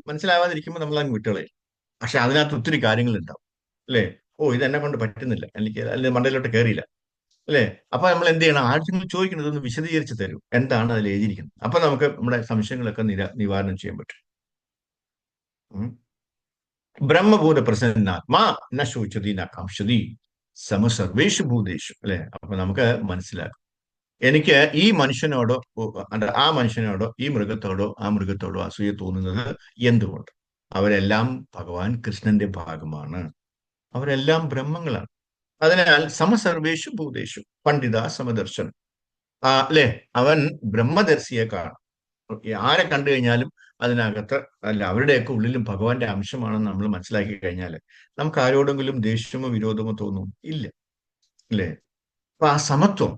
മനസ്സിലാവാതിരിക്കുമ്പോൾ നമ്മൾ അങ്ങ് വിട്ടുകളയും. പക്ഷെ അതിനകത്ത് ഒത്തിരി കാര്യങ്ങളുണ്ടാവും, അല്ലെ? ഓ, ഇത് എന്നെ കൊണ്ട് പറ്റുന്നില്ല, എനിക്ക് അല്ലെങ്കിൽ മണ്ടയിലോട്ട് കയറിയില്ല, അല്ലെ? അപ്പൊ നമ്മൾ എന്ത് ചെയ്യണം? ആദ്യം ചോദിക്കുന്നത് ഒന്ന് വിശദീകരിച്ച് തരൂ, എന്താണ് അതിൽ എഴുതിയിരിക്കുന്നത്. അപ്പൊ നമുക്ക് നമ്മുടെ സംശയങ്ങളൊക്കെ നിവാരണം ചെയ്യാൻ പറ്റും. ബ്രഹ്മഭൂത പ്രസന്നാത്മാ ന ശോചതി ന കാംക്ഷതി സമസർവേഷു ഭൂതേഷു, അല്ലെ? അപ്പൊ നമുക്ക് മനസ്സിലാക്കും, എനിക്ക് ഈ മനുഷ്യനോടോ ആ മനുഷ്യനോടോ ഈ മൃഗത്തോടോ ആ മൃഗത്തോടോ അസൂയ തോന്നുന്നത് എന്തുകൊണ്ട്? അവരെല്ലാം ഭഗവാൻ കൃഷ്ണന്റെ ഭാഗമാണ്, അവരെല്ലാം ബ്രഹ്മങ്ങളാണ്. അതിനാൽ സമസർവേഷു ഭൂതേഷു പണ്ഡിത സമദർശൻ, അല്ലെ? അവൻ ബ്രഹ്മദർശിയെ കാണും. ആരെ കണ്ടു കഴിഞ്ഞാലും അതിനകത്ത്, അല്ല, അവരുടെയൊക്കെ ഉള്ളിലും ഭഗവാന്റെ അംശമാണെന്ന് നമ്മൾ മനസ്സിലാക്കി കഴിഞ്ഞാൽ നമുക്ക് ആരോടെങ്കിലും ദേഷ്യമോ വിരോധമോ തോന്നും ഇല്ല, അല്ലേ? അപ്പൊ ആ സമത്വം,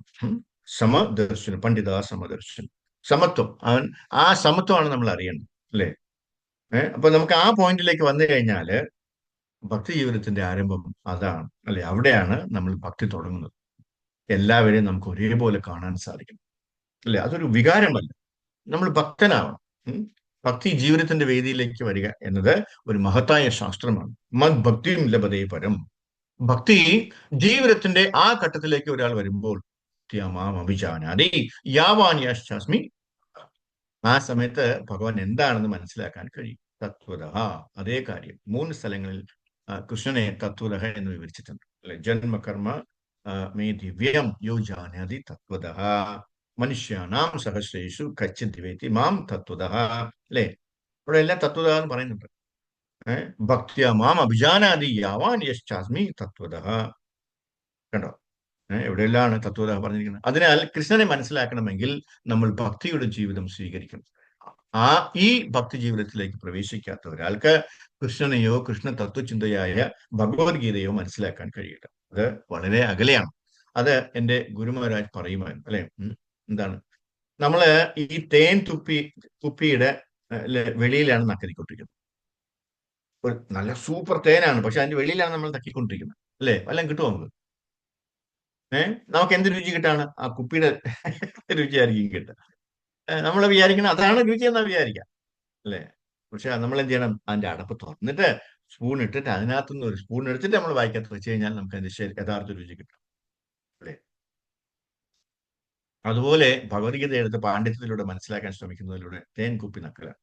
സമദർശനം, പണ്ഡിത സമദർശനം, സമത്വം, ആ സമത്വമാണ് നമ്മൾ അറിയേണ്ടത്, അല്ലേ? അപ്പൊ നമുക്ക് ആ പോയിന്റിലേക്ക് വന്നു കഴിഞ്ഞാല് ഭക്തി ജീവിതത്തിന്റെ ആരംഭം അതാണ്, അല്ലെ? അവിടെയാണ് നമ്മൾ ഭക്തി തുടങ്ങുന്നത്. എല്ലാവരെയും നമുക്ക് ഒരേപോലെ കാണാൻ സാധിക്കും, അല്ലെ? അതൊരു വികാരമല്ല, നമ്മൾ ഭക്തനാവണം. ഭക്തി ജീവിതത്തിന്റെ വേദിയിലേക്ക് വരിക എന്നത് ഒരു മഹത്തായ ശാസ്ത്രമാണ്. മത് ഭക്തിയും ലഭതേ പരം. ഭക്തി ജീവിതത്തിന്റെ ആ ഘട്ടത്തിലേക്ക് ഒരാൾ വരുമ്പോൾ മാം അഭിജാനാതി യാവാൻ യശ്ചാസ്മി, ആ സമയത്ത് ഭഗവാൻ എന്താണെന്ന് മനസ്സിലാക്കാൻ കഴിയും. തത്വതഃ, അതേ കാര്യം 3 സ്ഥലങ്ങളിൽ കൃഷ്ണനെ തത്വതഃ എന്ന് വിവരിച്ചിട്ടുണ്ട്, അല്ലെ? ജന്മകർമ്മ മേ ദിവ്യം യോ ജാനാതി തത്വതഃ, മനുഷ്യാനാം സഹസ്രേഷു കച്ചിത് വേത്തി മാം തത്വതഃ, അല്ലെ? ഇവിടെ എല്ലാം തത്വതഃ എന്ന് പറയുന്നുണ്ട്. ഭക്തിയ മാം അഭിജാനാതി യാവാൻ യശ്ചാസ്മി തത്വതഃ. കണ്ടോ? എവിടെയെല്ലാം തത്വത പറഞ്ഞിരിക്കുന്നത്. അതിനാൽ കൃഷ്ണനെ മനസ്സിലാക്കണമെങ്കിൽ നമ്മൾ ഭക്തിയുടെ ജീവിതം സ്വീകരിക്കണം. ഈ ഭക്തി ജീവിതത്തിലേക്ക് പ്രവേശിക്കാത്ത ഒരാൾക്ക് കൃഷ്ണനെയോ കൃഷ്ണ തത്വചിന്തയായ ഭഗവത്ഗീതയോ മനസ്സിലാക്കാൻ കഴിയില്ല. അത് വളരെ അകലെയാണ്. അത് എൻ്റെ ഗുരുമഹാരാജ് പറയുമായിരുന്നു, അല്ലെ? എന്താണ്, നമ്മള് ഈ തേൻ കുപ്പിയുടെ വെളിയിലാണ് നക്കിക്കൊണ്ടിരിക്കുന്നത്. ഒരു നല്ല സൂപ്പർ തേനാണ്, പക്ഷെ അതിന്റെ വെളിയിലാണ് നമ്മൾ തക്കിക്കൊണ്ടിരിക്കുന്നത്, അല്ലെ? വല്ലതും കിട്ടുമോ നമുക്ക്? നമുക്ക് എന്ത് രുചി കിട്ടാണ്? ആ കുപ്പിയുടെ രുചിയായിരിക്കും കിട്ടുക. നമ്മൾ വിചാരിക്കണം അതാണ് രുചി എന്നാ വിചാരിക്കാം, അല്ലെ? പക്ഷെ നമ്മൾ എന്ത് ചെയ്യണം? അതിന്റെ അടപ്പ് തുറന്നിട്ട് സ്പൂൺ ഇട്ടിട്ട് അതിനകത്തുനിന്ന് ഒരു സ്പൂൺ എടുത്തിട്ട് നമ്മൾ വായിക്കകത്ത് വെച്ച് കഴിഞ്ഞാൽ നമുക്ക് അതിന്റെ യഥാർത്ഥ രുചി കിട്ടും, അല്ലെ? അതുപോലെ ഭഗവത്ഗീത എടുത്ത് പാണ്ഡിത്യത്തിലൂടെ മനസ്സിലാക്കാൻ ശ്രമിക്കുന്നതിലൂടെ തേൻ കുപ്പി നക്കലാണ്.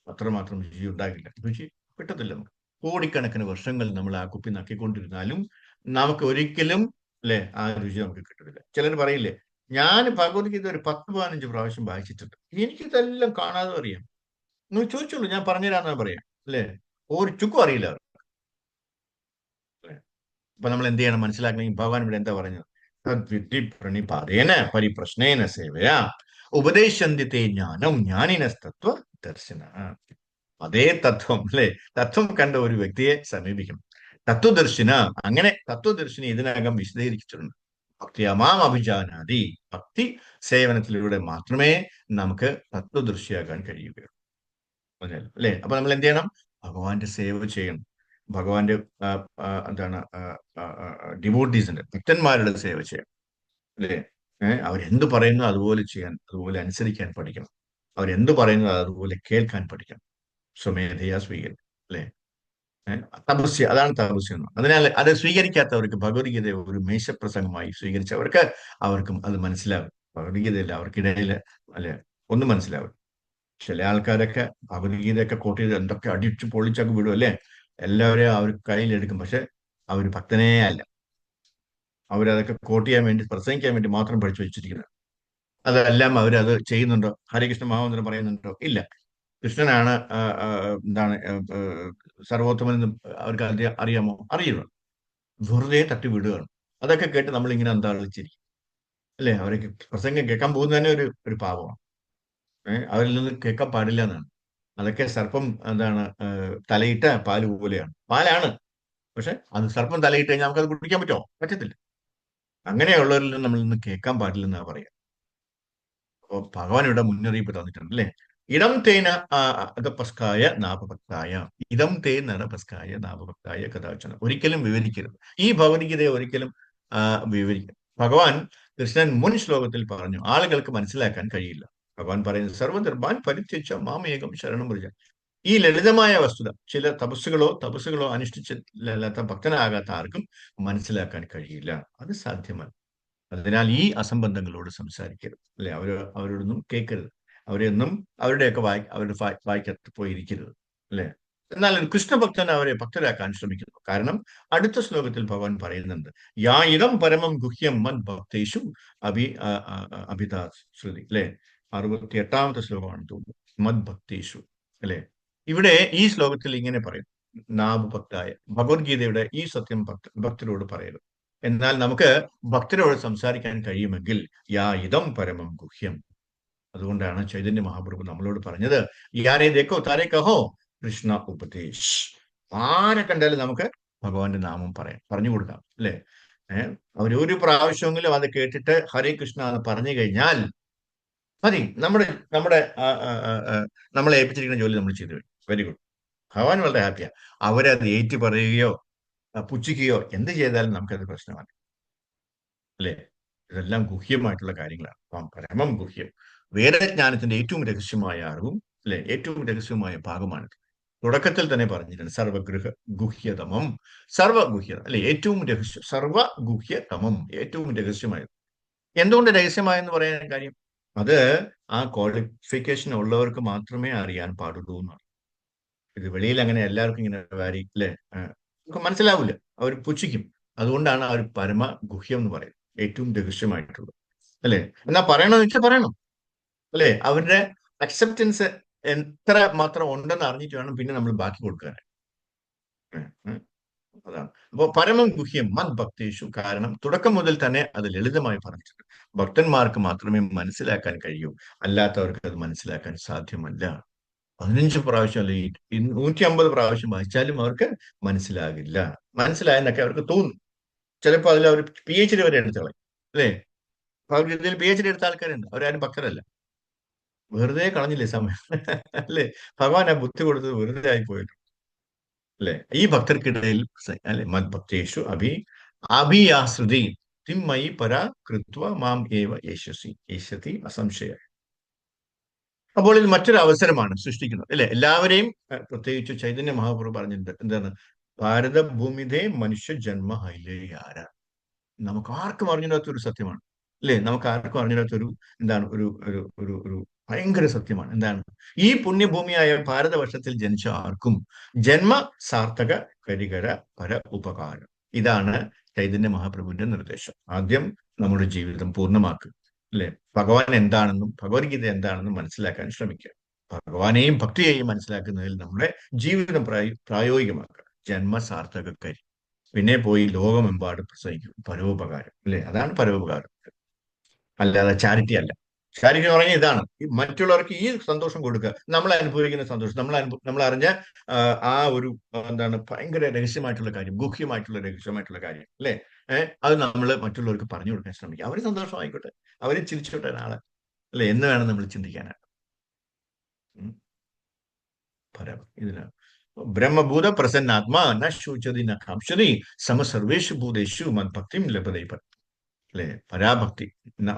അത്രമാത്രം രുചി ഉണ്ടാകില്ല, രുചി കിട്ടത്തില്ല നമുക്ക്. കോടിക്കണക്കിന് വർഷങ്ങൾ നമ്മൾ ആ കുപ്പി നക്കിക്കൊണ്ടിരുന്നാലും നമുക്ക് ഒരിക്കലും, അല്ലെ, ആ രുചി നമുക്ക് കിട്ടുന്നില്ല. ചിലർ പറയില്ലേ, ഞാൻ ഭഗവത്ഗീത ഒരു 10-15 പ്രാവശ്യം വായിച്ചിട്ടുണ്ട്, എനിക്കിതെല്ലാം കാണാതെ അറിയാം. നിങ്ങൾ ചോദിച്ചോളൂ, ഞാൻ പറഞ്ഞുതരാന്നാ പറയാം, അല്ലെ? ഒരു ചുക്കും അറിയില്ല അവർ. അപ്പൊ നമ്മൾ എന്ത് ചെയ്യണം? മനസ്സിലാക്കണമെങ്കിൽ ഭഗവാൻ ഇവിടെ എന്താ പറഞ്ഞത്? തദ്വിദ്ധി പ്രണിപാതേന പരിപ്രശ്നേന സേവയാ ഉപദേശന്തിത്തെ ജ്ഞാനം ജ്ഞാനിനസ്തത്വ ദർശന. അതേ തത്വം, അല്ലെ? തത്വം കണ്ട ഒരു വ്യക്തിയെ സമീപിക്കണം. തത്വദർശിന, അങ്ങനെ തത്വദർശിനി ഇതിനകം വിശദീകരിച്ചിട്ടുണ്ട്. ഭക്തിയമാം അഭിജാനാതി, ഭക്തി സേവനത്തിലൂടെ മാത്രമേ നമുക്ക് തത്വദർശിയാകാൻ കഴിയുകയുള്ളൂ, അല്ലെ? അപ്പൊ നമ്മൾ എന്ത് ചെയ്യണം? ഭഗവാന്റെ സേവ ചെയ്യണം. ഭഗവാന്റെ എന്താണ്, ഡിവോട്ടീസിന്റെ, ഭക്തന്മാരുടെ സേവ ചെയ്യണം, അല്ലെ? അവരെന്ത് പറയുന്നു അതുപോലെ ചെയ്യാൻ, അതുപോലെ അനുസരിക്കാൻ പഠിക്കണം. അവരെന്ത് പറയുന്നു അതുപോലെ കേൾക്കാൻ പഠിക്കണം. സ്വമേധയാ സ്വീകരിക്കും. അല്ലെ? തപസ്യ, അതാണ് തപസ്യ എന്ന്. അതിനാൽ അത് സ്വീകരിക്കാത്തവർക്ക് ഭഗവത്ഗീത ഒരു മേശപ്രസംഗമായി സ്വീകരിച്ചവർക്ക് അവർക്കും അത് മനസ്സിലാവും. ഭഗവത്ഗീതയില്ല അവർക്കിടയിൽ അല്ലെ ഒന്നും മനസ്സിലാവും. ചില ആൾക്കാരൊക്കെ ഭഗവത്ഗീതയൊക്കെ കോട്ട് ചെയ്ത് എന്തൊക്കെ അടിച്ചു പൊളിച്ചൊക്കെ വിടും അല്ലേ, എല്ലാവരെയും അവർ കയ്യിലെടുക്കും. പക്ഷെ അവർ ഭക്തനേ അല്ല. അവരതൊക്കെ കോട്ട് ചെയ്യാൻ വേണ്ടി, പ്രസംഗിക്കാൻ വേണ്ടി മാത്രം പഠിച്ചു വെച്ചിരിക്കുന്നത്. അതെല്ലാം അവരത് ചെയ്യുന്നുണ്ടോ? ഹരികൃഷ്ണ മഹാമന്ത്രം പറയുന്നുണ്ടോ? ഇല്ല. കൃഷ്ണനാണ് എന്താണ് സർവോത്തമനെന്ന് അവർക്ക് അറിയാമോ? അറിയില്ല. വെറുതെ തട്ടി വിടുകയാണ്. അതൊക്കെ കേട്ട് നമ്മളിങ്ങനെ അന്താളിച്ചിരിക്കും അല്ലേ. അവരൊക്കെ പ്രസംഗം കേൾക്കാൻ പോകുന്നത് തന്നെ ഒരു പാപമാണ്. അവരിൽ നിന്ന് കേൾക്കാൻ പാടില്ല എന്നാണ്. അതൊക്കെ സർപ്പം എന്താണ് തലയിട്ട പാല് പോലെയാണ്. പാലാണ്, പക്ഷെ അത് സർപ്പം തലയിട്ട് കഴിഞ്ഞാൽ നമുക്കത് കുടിക്കാൻ പറ്റുമോ? പറ്റത്തില്ല. അങ്ങനെയുള്ളവരിൽ നിന്ന് നമ്മൾ ഇന്ന് കേൾക്കാൻ പാടില്ലെന്നാണ് പറയുക. അപ്പോൾ ഭഗവാൻ ഇവിടെ മുന്നറിയിപ്പ് തന്നിട്ടുണ്ട് അല്ലേ. ഇടം തേന അകപസ്കായ നാപഭക്തായ, ഇടം തേൻ അനപസ്കായ നാപഭക്തായ കഥാചന. ഒരിക്കലും വിവരിക്കരുത് ഈ ഭഗവത്ഗീതയെ, ഒരിക്കലും വിവരിക്കും. ഭഗവാൻ കൃഷ്ണൻ മുൻ ശ്ലോകത്തിൽ പറഞ്ഞു ആളുകൾക്ക് മനസ്സിലാക്കാൻ കഴിയില്ല. ഭഗവാൻ പറയുന്നത് സർവധർമാൻ പരിത്യജ മാമേകം ശരണം വ്രജ. ഈ ലളിതമായ വസ്തുത ചില തപസ്സുകളോ അനുഷ്ഠിച്ചില്ലാത്ത ഭക്തനാകാത്ത ആർക്കും മനസ്സിലാക്കാൻ കഴിയില്ല. അത് സാധ്യമല്ല. അതിനാൽ ഈ അസംബന്ധങ്ങളോട് സംസാരിക്കരുത് അല്ലെ. അവരോടൊന്നും കേൾക്കരുത്. അവരെയൊന്നും അവരുടെയൊക്കെ അവരുടെ വായിക്കത്ത് പോയിരിക്കരുത് അല്ലെ. എന്നാൽ കൃഷ്ണഭക്തൻ അവരെ ഭക്തരാക്കാൻ ശ്രമിക്കുന്നു. കാരണം അടുത്ത ശ്ലോകത്തിൽ ഭഗവാൻ പറയുന്നുണ്ട്, യാ ഇതം പരമം ഗുഹ്യം മത് ഭക്തേഷു അഭിതാ ശ്രുതി അല്ലെ. 68ാമത്തെ ശ്ലോകമാണ് തോന്നുന്നു, മത് ഭക്തേഷു അല്ലെ. ഇവിടെ ഈ ശ്ലോകത്തിൽ ഇങ്ങനെ പറയും, നാഭഭക്തായ. ഭഗവത്ഗീതയുടെ ഈ സത്യം ഭക്തരോട് പറയരുത്. എന്നാൽ നമുക്ക് ഭക്തരോട് സംസാരിക്കാൻ കഴിയുമെങ്കിൽ യാ ഇതം പരമം ഗുഹ്യം. അതുകൊണ്ടാണ് ചൈതന്യ മഹാപ്രഭു നമ്മളോട് പറഞ്ഞത്, യാരേ ദേക്കോ താരേ കഹോ കൃഷ്ണ ഉപദേശ്. ആരെ കണ്ടാലും നമുക്ക് ഭഗവാന്റെ നാമം പറഞ്ഞു കൊടുക്കാം അല്ലെ. അവരൊരു പ്രാവശ്യമെങ്കിലും അത് കേട്ടിട്ട് ഹരേ കൃഷ്ണ എന്ന് പറഞ്ഞു കഴിഞ്ഞാൽ മതി. നമ്മളെ ഏൽപ്പിച്ചിരിക്കുന്ന ജോലി നമ്മൾ ചെയ്തു കഴിഞ്ഞു. Very good. ഭഗവാൻ വളരെ ഹാപ്പിയാ. അവരത് ഏറ്റു പറയുകയോ പുച്ഛിക്കുകയോ എന്ത് ചെയ്താലും നമുക്കത് പ്രശ്നമാണ് അല്ലെ. ഇതെല്ലാം ഗുഹ്യമായിട്ടുള്ള കാര്യങ്ങളാണ്. പരമം ഗുഹ്യം. വേദജ്ഞാനത്തിന്റെ ഏറ്റവും രഹസ്യമായ അറിവും അല്ലെ, ഏറ്റവും രഹസ്യമായ ഭാഗമാണ്. തുടക്കത്തിൽ തന്നെ പറഞ്ഞിട്ടുണ്ട് ഗുഹ്യതമം, സർവഗുഹ്യത അല്ലെ, ഏറ്റവും രഹസ്യം, സർവഗുഹ്യതമം, ഏറ്റവും രഹസ്യമായത്. എന്തുകൊണ്ട് രഹസ്യമായെന്ന് പറയാൻ കാര്യം, അത് ആ ക്വാളിഫിക്കേഷൻ ഉള്ളവർക്ക് മാത്രമേ അറിയാൻ പാടുള്ളൂ എന്നാണ്. ഇത് വെളിയിൽ അങ്ങനെ എല്ലാവർക്കും ഇങ്ങനെ വാരി അല്ലെ നമുക്ക് മനസ്സിലാവില്ല. അവർ പുച്ഛിക്കും. അതുകൊണ്ടാണ് അവർ പരമ ഗുഹ്യം എന്ന് പറയുന്നത്, ഏറ്റവും രഹസ്യമായിട്ടുള്ളത് അല്ലെ. എന്നാ പറയണമെന്ന് വെച്ചാൽ പറയണം അല്ലെ. അവരുടെ അക്സെപ്റ്റൻസ് എത്ര മാത്രം ഉണ്ടെന്ന് അറിഞ്ഞിട്ട് വേണം പിന്നെ നമ്മൾ ബാക്കി കൊടുക്കാൻ. അതാണ്. അപ്പോൾ പരമം ഗുഹ്യം മത് ഭക്തേഷു. കാരണം തുടക്കം മുതൽ തന്നെ അത് ലളിതമായി പറഞ്ഞിട്ടുണ്ട്. ഭക്തന്മാർക്ക് മാത്രമേ മനസ്സിലാക്കാൻ കഴിയൂ, അല്ലാത്തവർക്ക് അത് മനസ്സിലാക്കാൻ സാധ്യമല്ല. 15 പ്രാവശ്യം അല്ലെങ്കിൽ 150 പ്രാവശ്യം വായിച്ചാലും അവർക്ക് മനസ്സിലാകില്ല. മനസ്സിലായെന്നൊക്കെ അവർക്ക് തോന്നും. ചിലപ്പോൾ അതിൽ അവർ PhD വരെ എടുത്ത് കളയും അല്ലേ. ഭഗവത്ഗീതയിൽ PhD എടുത്ത ആൾക്കാരുണ്ട്, അവരാരും ഭക്തരല്ല. വെറുതെ കളഞ്ഞില്ലേ സമയം അല്ലേ. ഭഗവാൻ ആ ബുദ്ധി കൊടുത്തത് വെറുതെ ആയി പോയല്ലോ അല്ലെ. ഈ ഭക്തർക്കിടയിൽ അല്ലെ മദ്ഭക്തേഷു അഭിയാശ്രുതി തിമ്മയി പരാ കൃത്വ മാം ഏവ യേശതി അസംശയ. അപ്പോൾ ഇത് മറ്റൊരു അവസരമാണ് സൃഷ്ടിക്കുന്നത് അല്ലെ. എല്ലാവരെയും പ്രത്യേകിച്ച് ചൈതന്യ മഹാപ്രഭു പറഞ്ഞിട്ടുണ്ട്, എന്താണ്, ഭാരത ഭൂമിതേ മനുഷ്യ ജന്മ ഹൈലേയാര. നമുക്ക് ആർക്കും അറിഞ്ഞിടാത്തൊരു സത്യമാണ് അല്ലെ. നമുക്ക് ആർക്കും അറിഞ്ഞിടാത്തൊരു എന്താണ് ഒരു ഒരു ഒരു ഒരു ഭയങ്കര സത്യമാണ്. എന്താണ്, ഈ പുണ്യഭൂമിയായ ഭാരതവർഷത്തിൽ ജനിച്ച ആർക്കും ജന്മ സാർത്ഥക കരികര പര ഉപകാരം. ഇതാണ് ചൈതന്യ മഹാപ്രഭുവിന്റെ നിർദ്ദേശം. ആദ്യം നമ്മുടെ ജീവിതം പൂർണ്ണമാക്കുക അല്ലെ. ഭഗവാൻ എന്താണെന്നും ഭഗവത്ഗീത എന്താണെന്നും മനസ്സിലാക്കാൻ ശ്രമിക്കുക. ഭഗവാനെയും ഭക്തിയെയും മനസ്സിലാക്കുന്നതിൽ നമ്മുടെ ജീവിതം പ്രായോഗികമാക്കുക. ജന്മസാർത്ഥക കരി. പിന്നെ പോയി ലോകമെമ്പാടും പ്രസംഗിക്കും. പരോപകാരം അല്ലെ. അതാണ് പരോപകാരം, അല്ലാതെ ചാരിറ്റി അല്ല. ചാരിറ്റി എന്ന് പറഞ്ഞാൽ ഇതാണ്, മറ്റുള്ളവർക്ക് ഈ സന്തോഷം കൊടുക്കുക, നമ്മൾ അനുഭവിക്കുന്ന സന്തോഷം, നമ്മൾ അറിഞ്ഞ ആ ഒരു എന്താണ് ഭയങ്കര രഹസ്യമായിട്ടുള്ള കാര്യം, ഗുഹ്യമായിട്ടുള്ള രഹസ്യമായിട്ടുള്ള കാര്യം അല്ലെ. അത് നമ്മൾ മറ്റുള്ളവർക്ക് പറഞ്ഞു കൊടുക്കാൻ ശ്രമിക്കുക. അവർ സന്തോഷമായിക്കോട്ടെ, അവരെ ചിരിച്ചോട്ടെ നാളെ അല്ലെ എന്ന് വേണം നമ്മൾ ചിന്തിക്കാനായിട്ട്. ഇതിനാണ് ബ്രഹ്മഭൂത പ്രസന്നാത്മാ ന ശോചതി ന കാംക്ഷതി സമ സർവേഷു ഭൂതേഷു മദ്ഭക്തിം ലഭതൈ. അല്ലെ? പരാഭക്തി എന്ന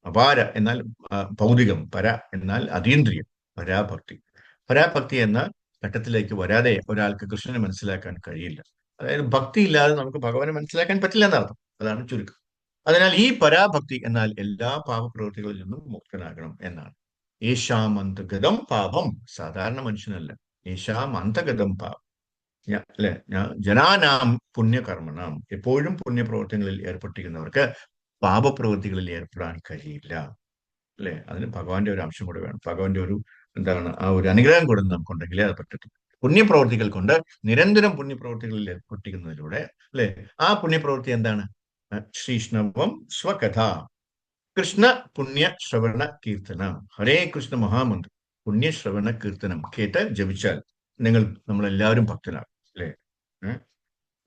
അപാര എന്നാൽ ഭൗതികം, പര എന്നാൽ അതീന്ദ്രിയം, പരാഭക്തി. പരാഭക്തി എന്ന ഘട്ടത്തിലേക്ക് വരാതെ ഒരാൾക്ക് കൃഷ്ണനെ മനസ്സിലാക്കാൻ കഴിയില്ല. അതായത് ഭക്തി ഇല്ലാതെ നമുക്ക് ഭഗവാനെ മനസ്സിലാക്കാൻ പറ്റില്ല എന്നർത്ഥം. അതാണ് ചുരുക്കം. അതിനാൽ ഈ പരാഭക്തി എന്നാൽ എല്ലാ പാപപ്രവൃത്തികളിൽ നിന്നും മുക്തനാകണം എന്നാണ്. ഏഷാമന്തഗതം പാപം, സാധാരണ മനുഷ്യനല്ല, ഏഷാമന്തഗതം പാപം. ജനാനാം പുണ്യകർമ്മനാം, എപ്പോഴും പുണ്യപ്രവർത്തനങ്ങളിൽ ഏർപ്പെട്ടിരിക്കുന്നവർക്ക് പാപപ്രവൃത്തികളിൽ ഏർപ്പെടാൻ കഴിയില്ല. അല്ലെ? അതിന് ഭഗവാന്റെ ഒരു അംശം കൂടെ വേണം. ഭഗവാന്റെ ഒരു എന്താണ് ആ ഒരു അനുഗ്രഹം കൂടെ നമുക്കുണ്ടെങ്കിലേ അത് പറ്റത്തുള്ളൂ. പുണ്യപ്രവർത്തികൾ കൊണ്ട് നിരന്തരം പുണ്യപ്രവർത്തികളിൽ ഏർപ്പെട്ടിരിക്കുന്നതിലൂടെ, അല്ലെ, ആ പുണ്യപ്രവൃത്തി എന്താണ്? ശ്രീഷ്ണവം സ്വകഥ കൃഷ്ണ പുണ്യ ശ്രവണ കീർത്തനം, ഹരേ കൃഷ്ണ മഹാമന്ത്രം പുണ്യശ്രവണ കീർത്തനം കേട്ട് ജപിച്ചാൽ നമ്മളെല്ലാവരും ഭക്തരാകും. അല്ലെ?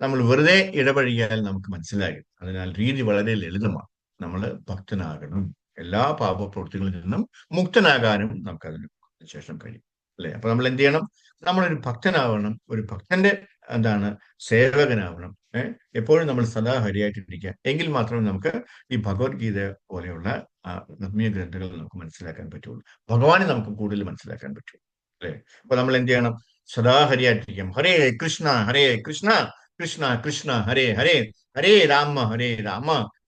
നമ്മൾ വെറുതെ ഇടപഴകിയാൽ നമുക്ക് മനസ്സിലാകും. അതിനാൽ രീതി വളരെ ലളിതമാണ്. നമ്മൾ ഭക്തനാകണം. എല്ലാ പാപപ്രവൃത്തികളിൽ നിന്നും മുക്തനാകാനും നമുക്ക് അതിന് ശേഷം കഴിയും. അല്ലെ? അപ്പൊ നമ്മൾ എന്ത് ചെയ്യണം? നമ്മളൊരു ഭക്തനാവണം. ഒരു ഭക്തന്റെ സേവകനാവണം. എപ്പോഴും നമ്മൾ സദാ ഹരിയായിട്ടിരിക്കുക. എങ്കിൽ മാത്രമേ നമുക്ക് ഈ ഭഗവത്ഗീത പോലെയുള്ള ആത്മീയ ഗ്രന്ഥങ്ങൾ നമുക്ക് മനസ്സിലാക്കാൻ പറ്റുള്ളൂ. ഭഗവാനെ നമുക്ക് കൂടുതൽ മനസ്സിലാക്കാൻ പറ്റുള്ളൂ. അല്ലെ? അപ്പൊ നമ്മൾ എന്ത് ചെയ്യണം? സദാ ഹരിയായിട്ടിരിക്കാം. ഹരേ കൃഷ്ണ കൃഷ്ണ കൃഷ്ണ ഹരേ ഹരേ, ഹരേ രാമ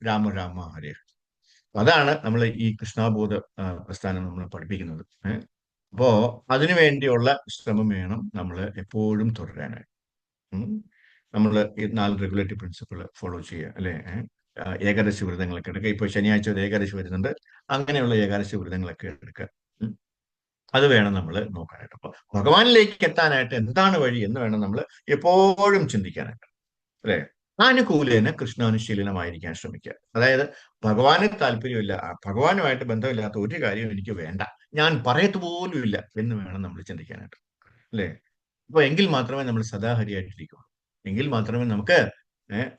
രാമ രാമ ഹരേ. അതാണ് നമ്മൾ ഈ കൃഷ്ണാബോധ പ്രസ്ഥാനം നമ്മൾ പഠിപ്പിക്കുന്നത്. അപ്പോ അതിനു വേണ്ടിയുള്ള ശ്രമം വേണം നമ്മൾ എപ്പോഴും തുടരാനായി. നമ്മൾ ഈ 4 റെഗുലേറ്ററി പ്രിൻസിപ്പിൾ ഫോളോ ചെയ്യുക. അല്ലെ? ഏകാദശി വ്രതങ്ങളൊക്കെ എടുക്കുക. ഇപ്പൊ ശനിയാഴ്ച ഒരു ഏകാദശി വരുന്നുണ്ട്. അങ്ങനെയുള്ള ഏകാദശി വ്രതങ്ങളൊക്കെ എടുക്കുക. അത് വേണം നമ്മൾ നോക്കാനായിട്ട്. അപ്പൊ ഭഗവാനിലേക്ക് എത്താനായിട്ട് എന്താണ് വഴി എന്ന് വേണം നമ്മൾ എപ്പോഴും ചിന്തിക്കാനായിട്ട്. അല്ലെ? അനുകൂലേന കൃഷ്ണാനുശീലനമായിരിക്കാൻ ശ്രമിക്കുക. അതായത് ഭഗവാന് താല്പര്യമില്ല, ഭഗവാനുമായിട്ട് ബന്ധമില്ലാത്ത ഒരു കാര്യം എനിക്ക് വേണ്ട, ഞാൻ പറയത്തു പോലും ഇല്ല എന്ന് വേണം നമ്മൾ ചിന്തിക്കാനായിട്ട്. അല്ലെ? അപ്പൊ എങ്കിൽ മാത്രമേ നമ്മൾ സദാഹരിയായിട്ടിരിക്കുള്ളൂ. എങ്കിൽ മാത്രമേ നമുക്ക്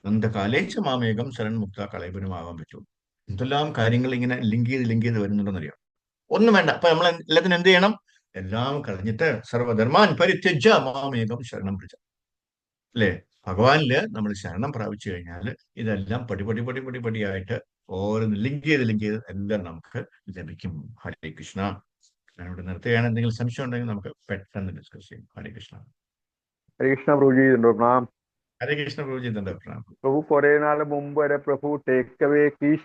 അന്ധകാലേച്ച മാമേകം ശരൺ മുക്ത കളയപനുമാവാൻ പറ്റുള്ളൂ. എന്തെല്ലാം കാര്യങ്ങൾ ഇങ്ങനെ ലിങ്ക് ചെയ്ത് വരുന്നുണ്ടെന്നറിയാം. ഒന്നും വേണ്ട. അപ്പൊ നമ്മൾ എല്ലാത്തിനും എന്ത് ചെയ്യണം? എല്ലാം കളഞ്ഞിട്ട് സർവധർമാൻ പരിത്യജ്യ മാമേകം ശരണം പ്രജ. അല്ലെ? ഭഗവാനില് നമ്മൾ ശരണം പ്രാപിച്ചു കഴിഞ്ഞാൽ ഇതെല്ലാം പടിയായിട്ട് ഓരോന്ന് ലിങ്ക് ചെയ്ത് എല്ലാം നമുക്ക് ലഭിക്കും. ഹരേ കൃഷ്ണ. ഞാനിവിടെ നിർത്തുകയാണ്. എന്തെങ്കിലും സംശയം ഉണ്ടെങ്കിൽ നമുക്ക് പെട്ടെന്ന് ഡിസ്കസ് ചെയ്യും. ഹരേ കൃഷ്ണ. ഹരേ കൃഷ്ണ പ്രഭുജി. പ്രണാം. ഹരേ കൃഷ്ണ പ്രഭുജി. പ്രണാം. പ്രഭു കുറെ നാൾ മുമ്പ് വരെ പ്രഭു ടേക്ക് അവേ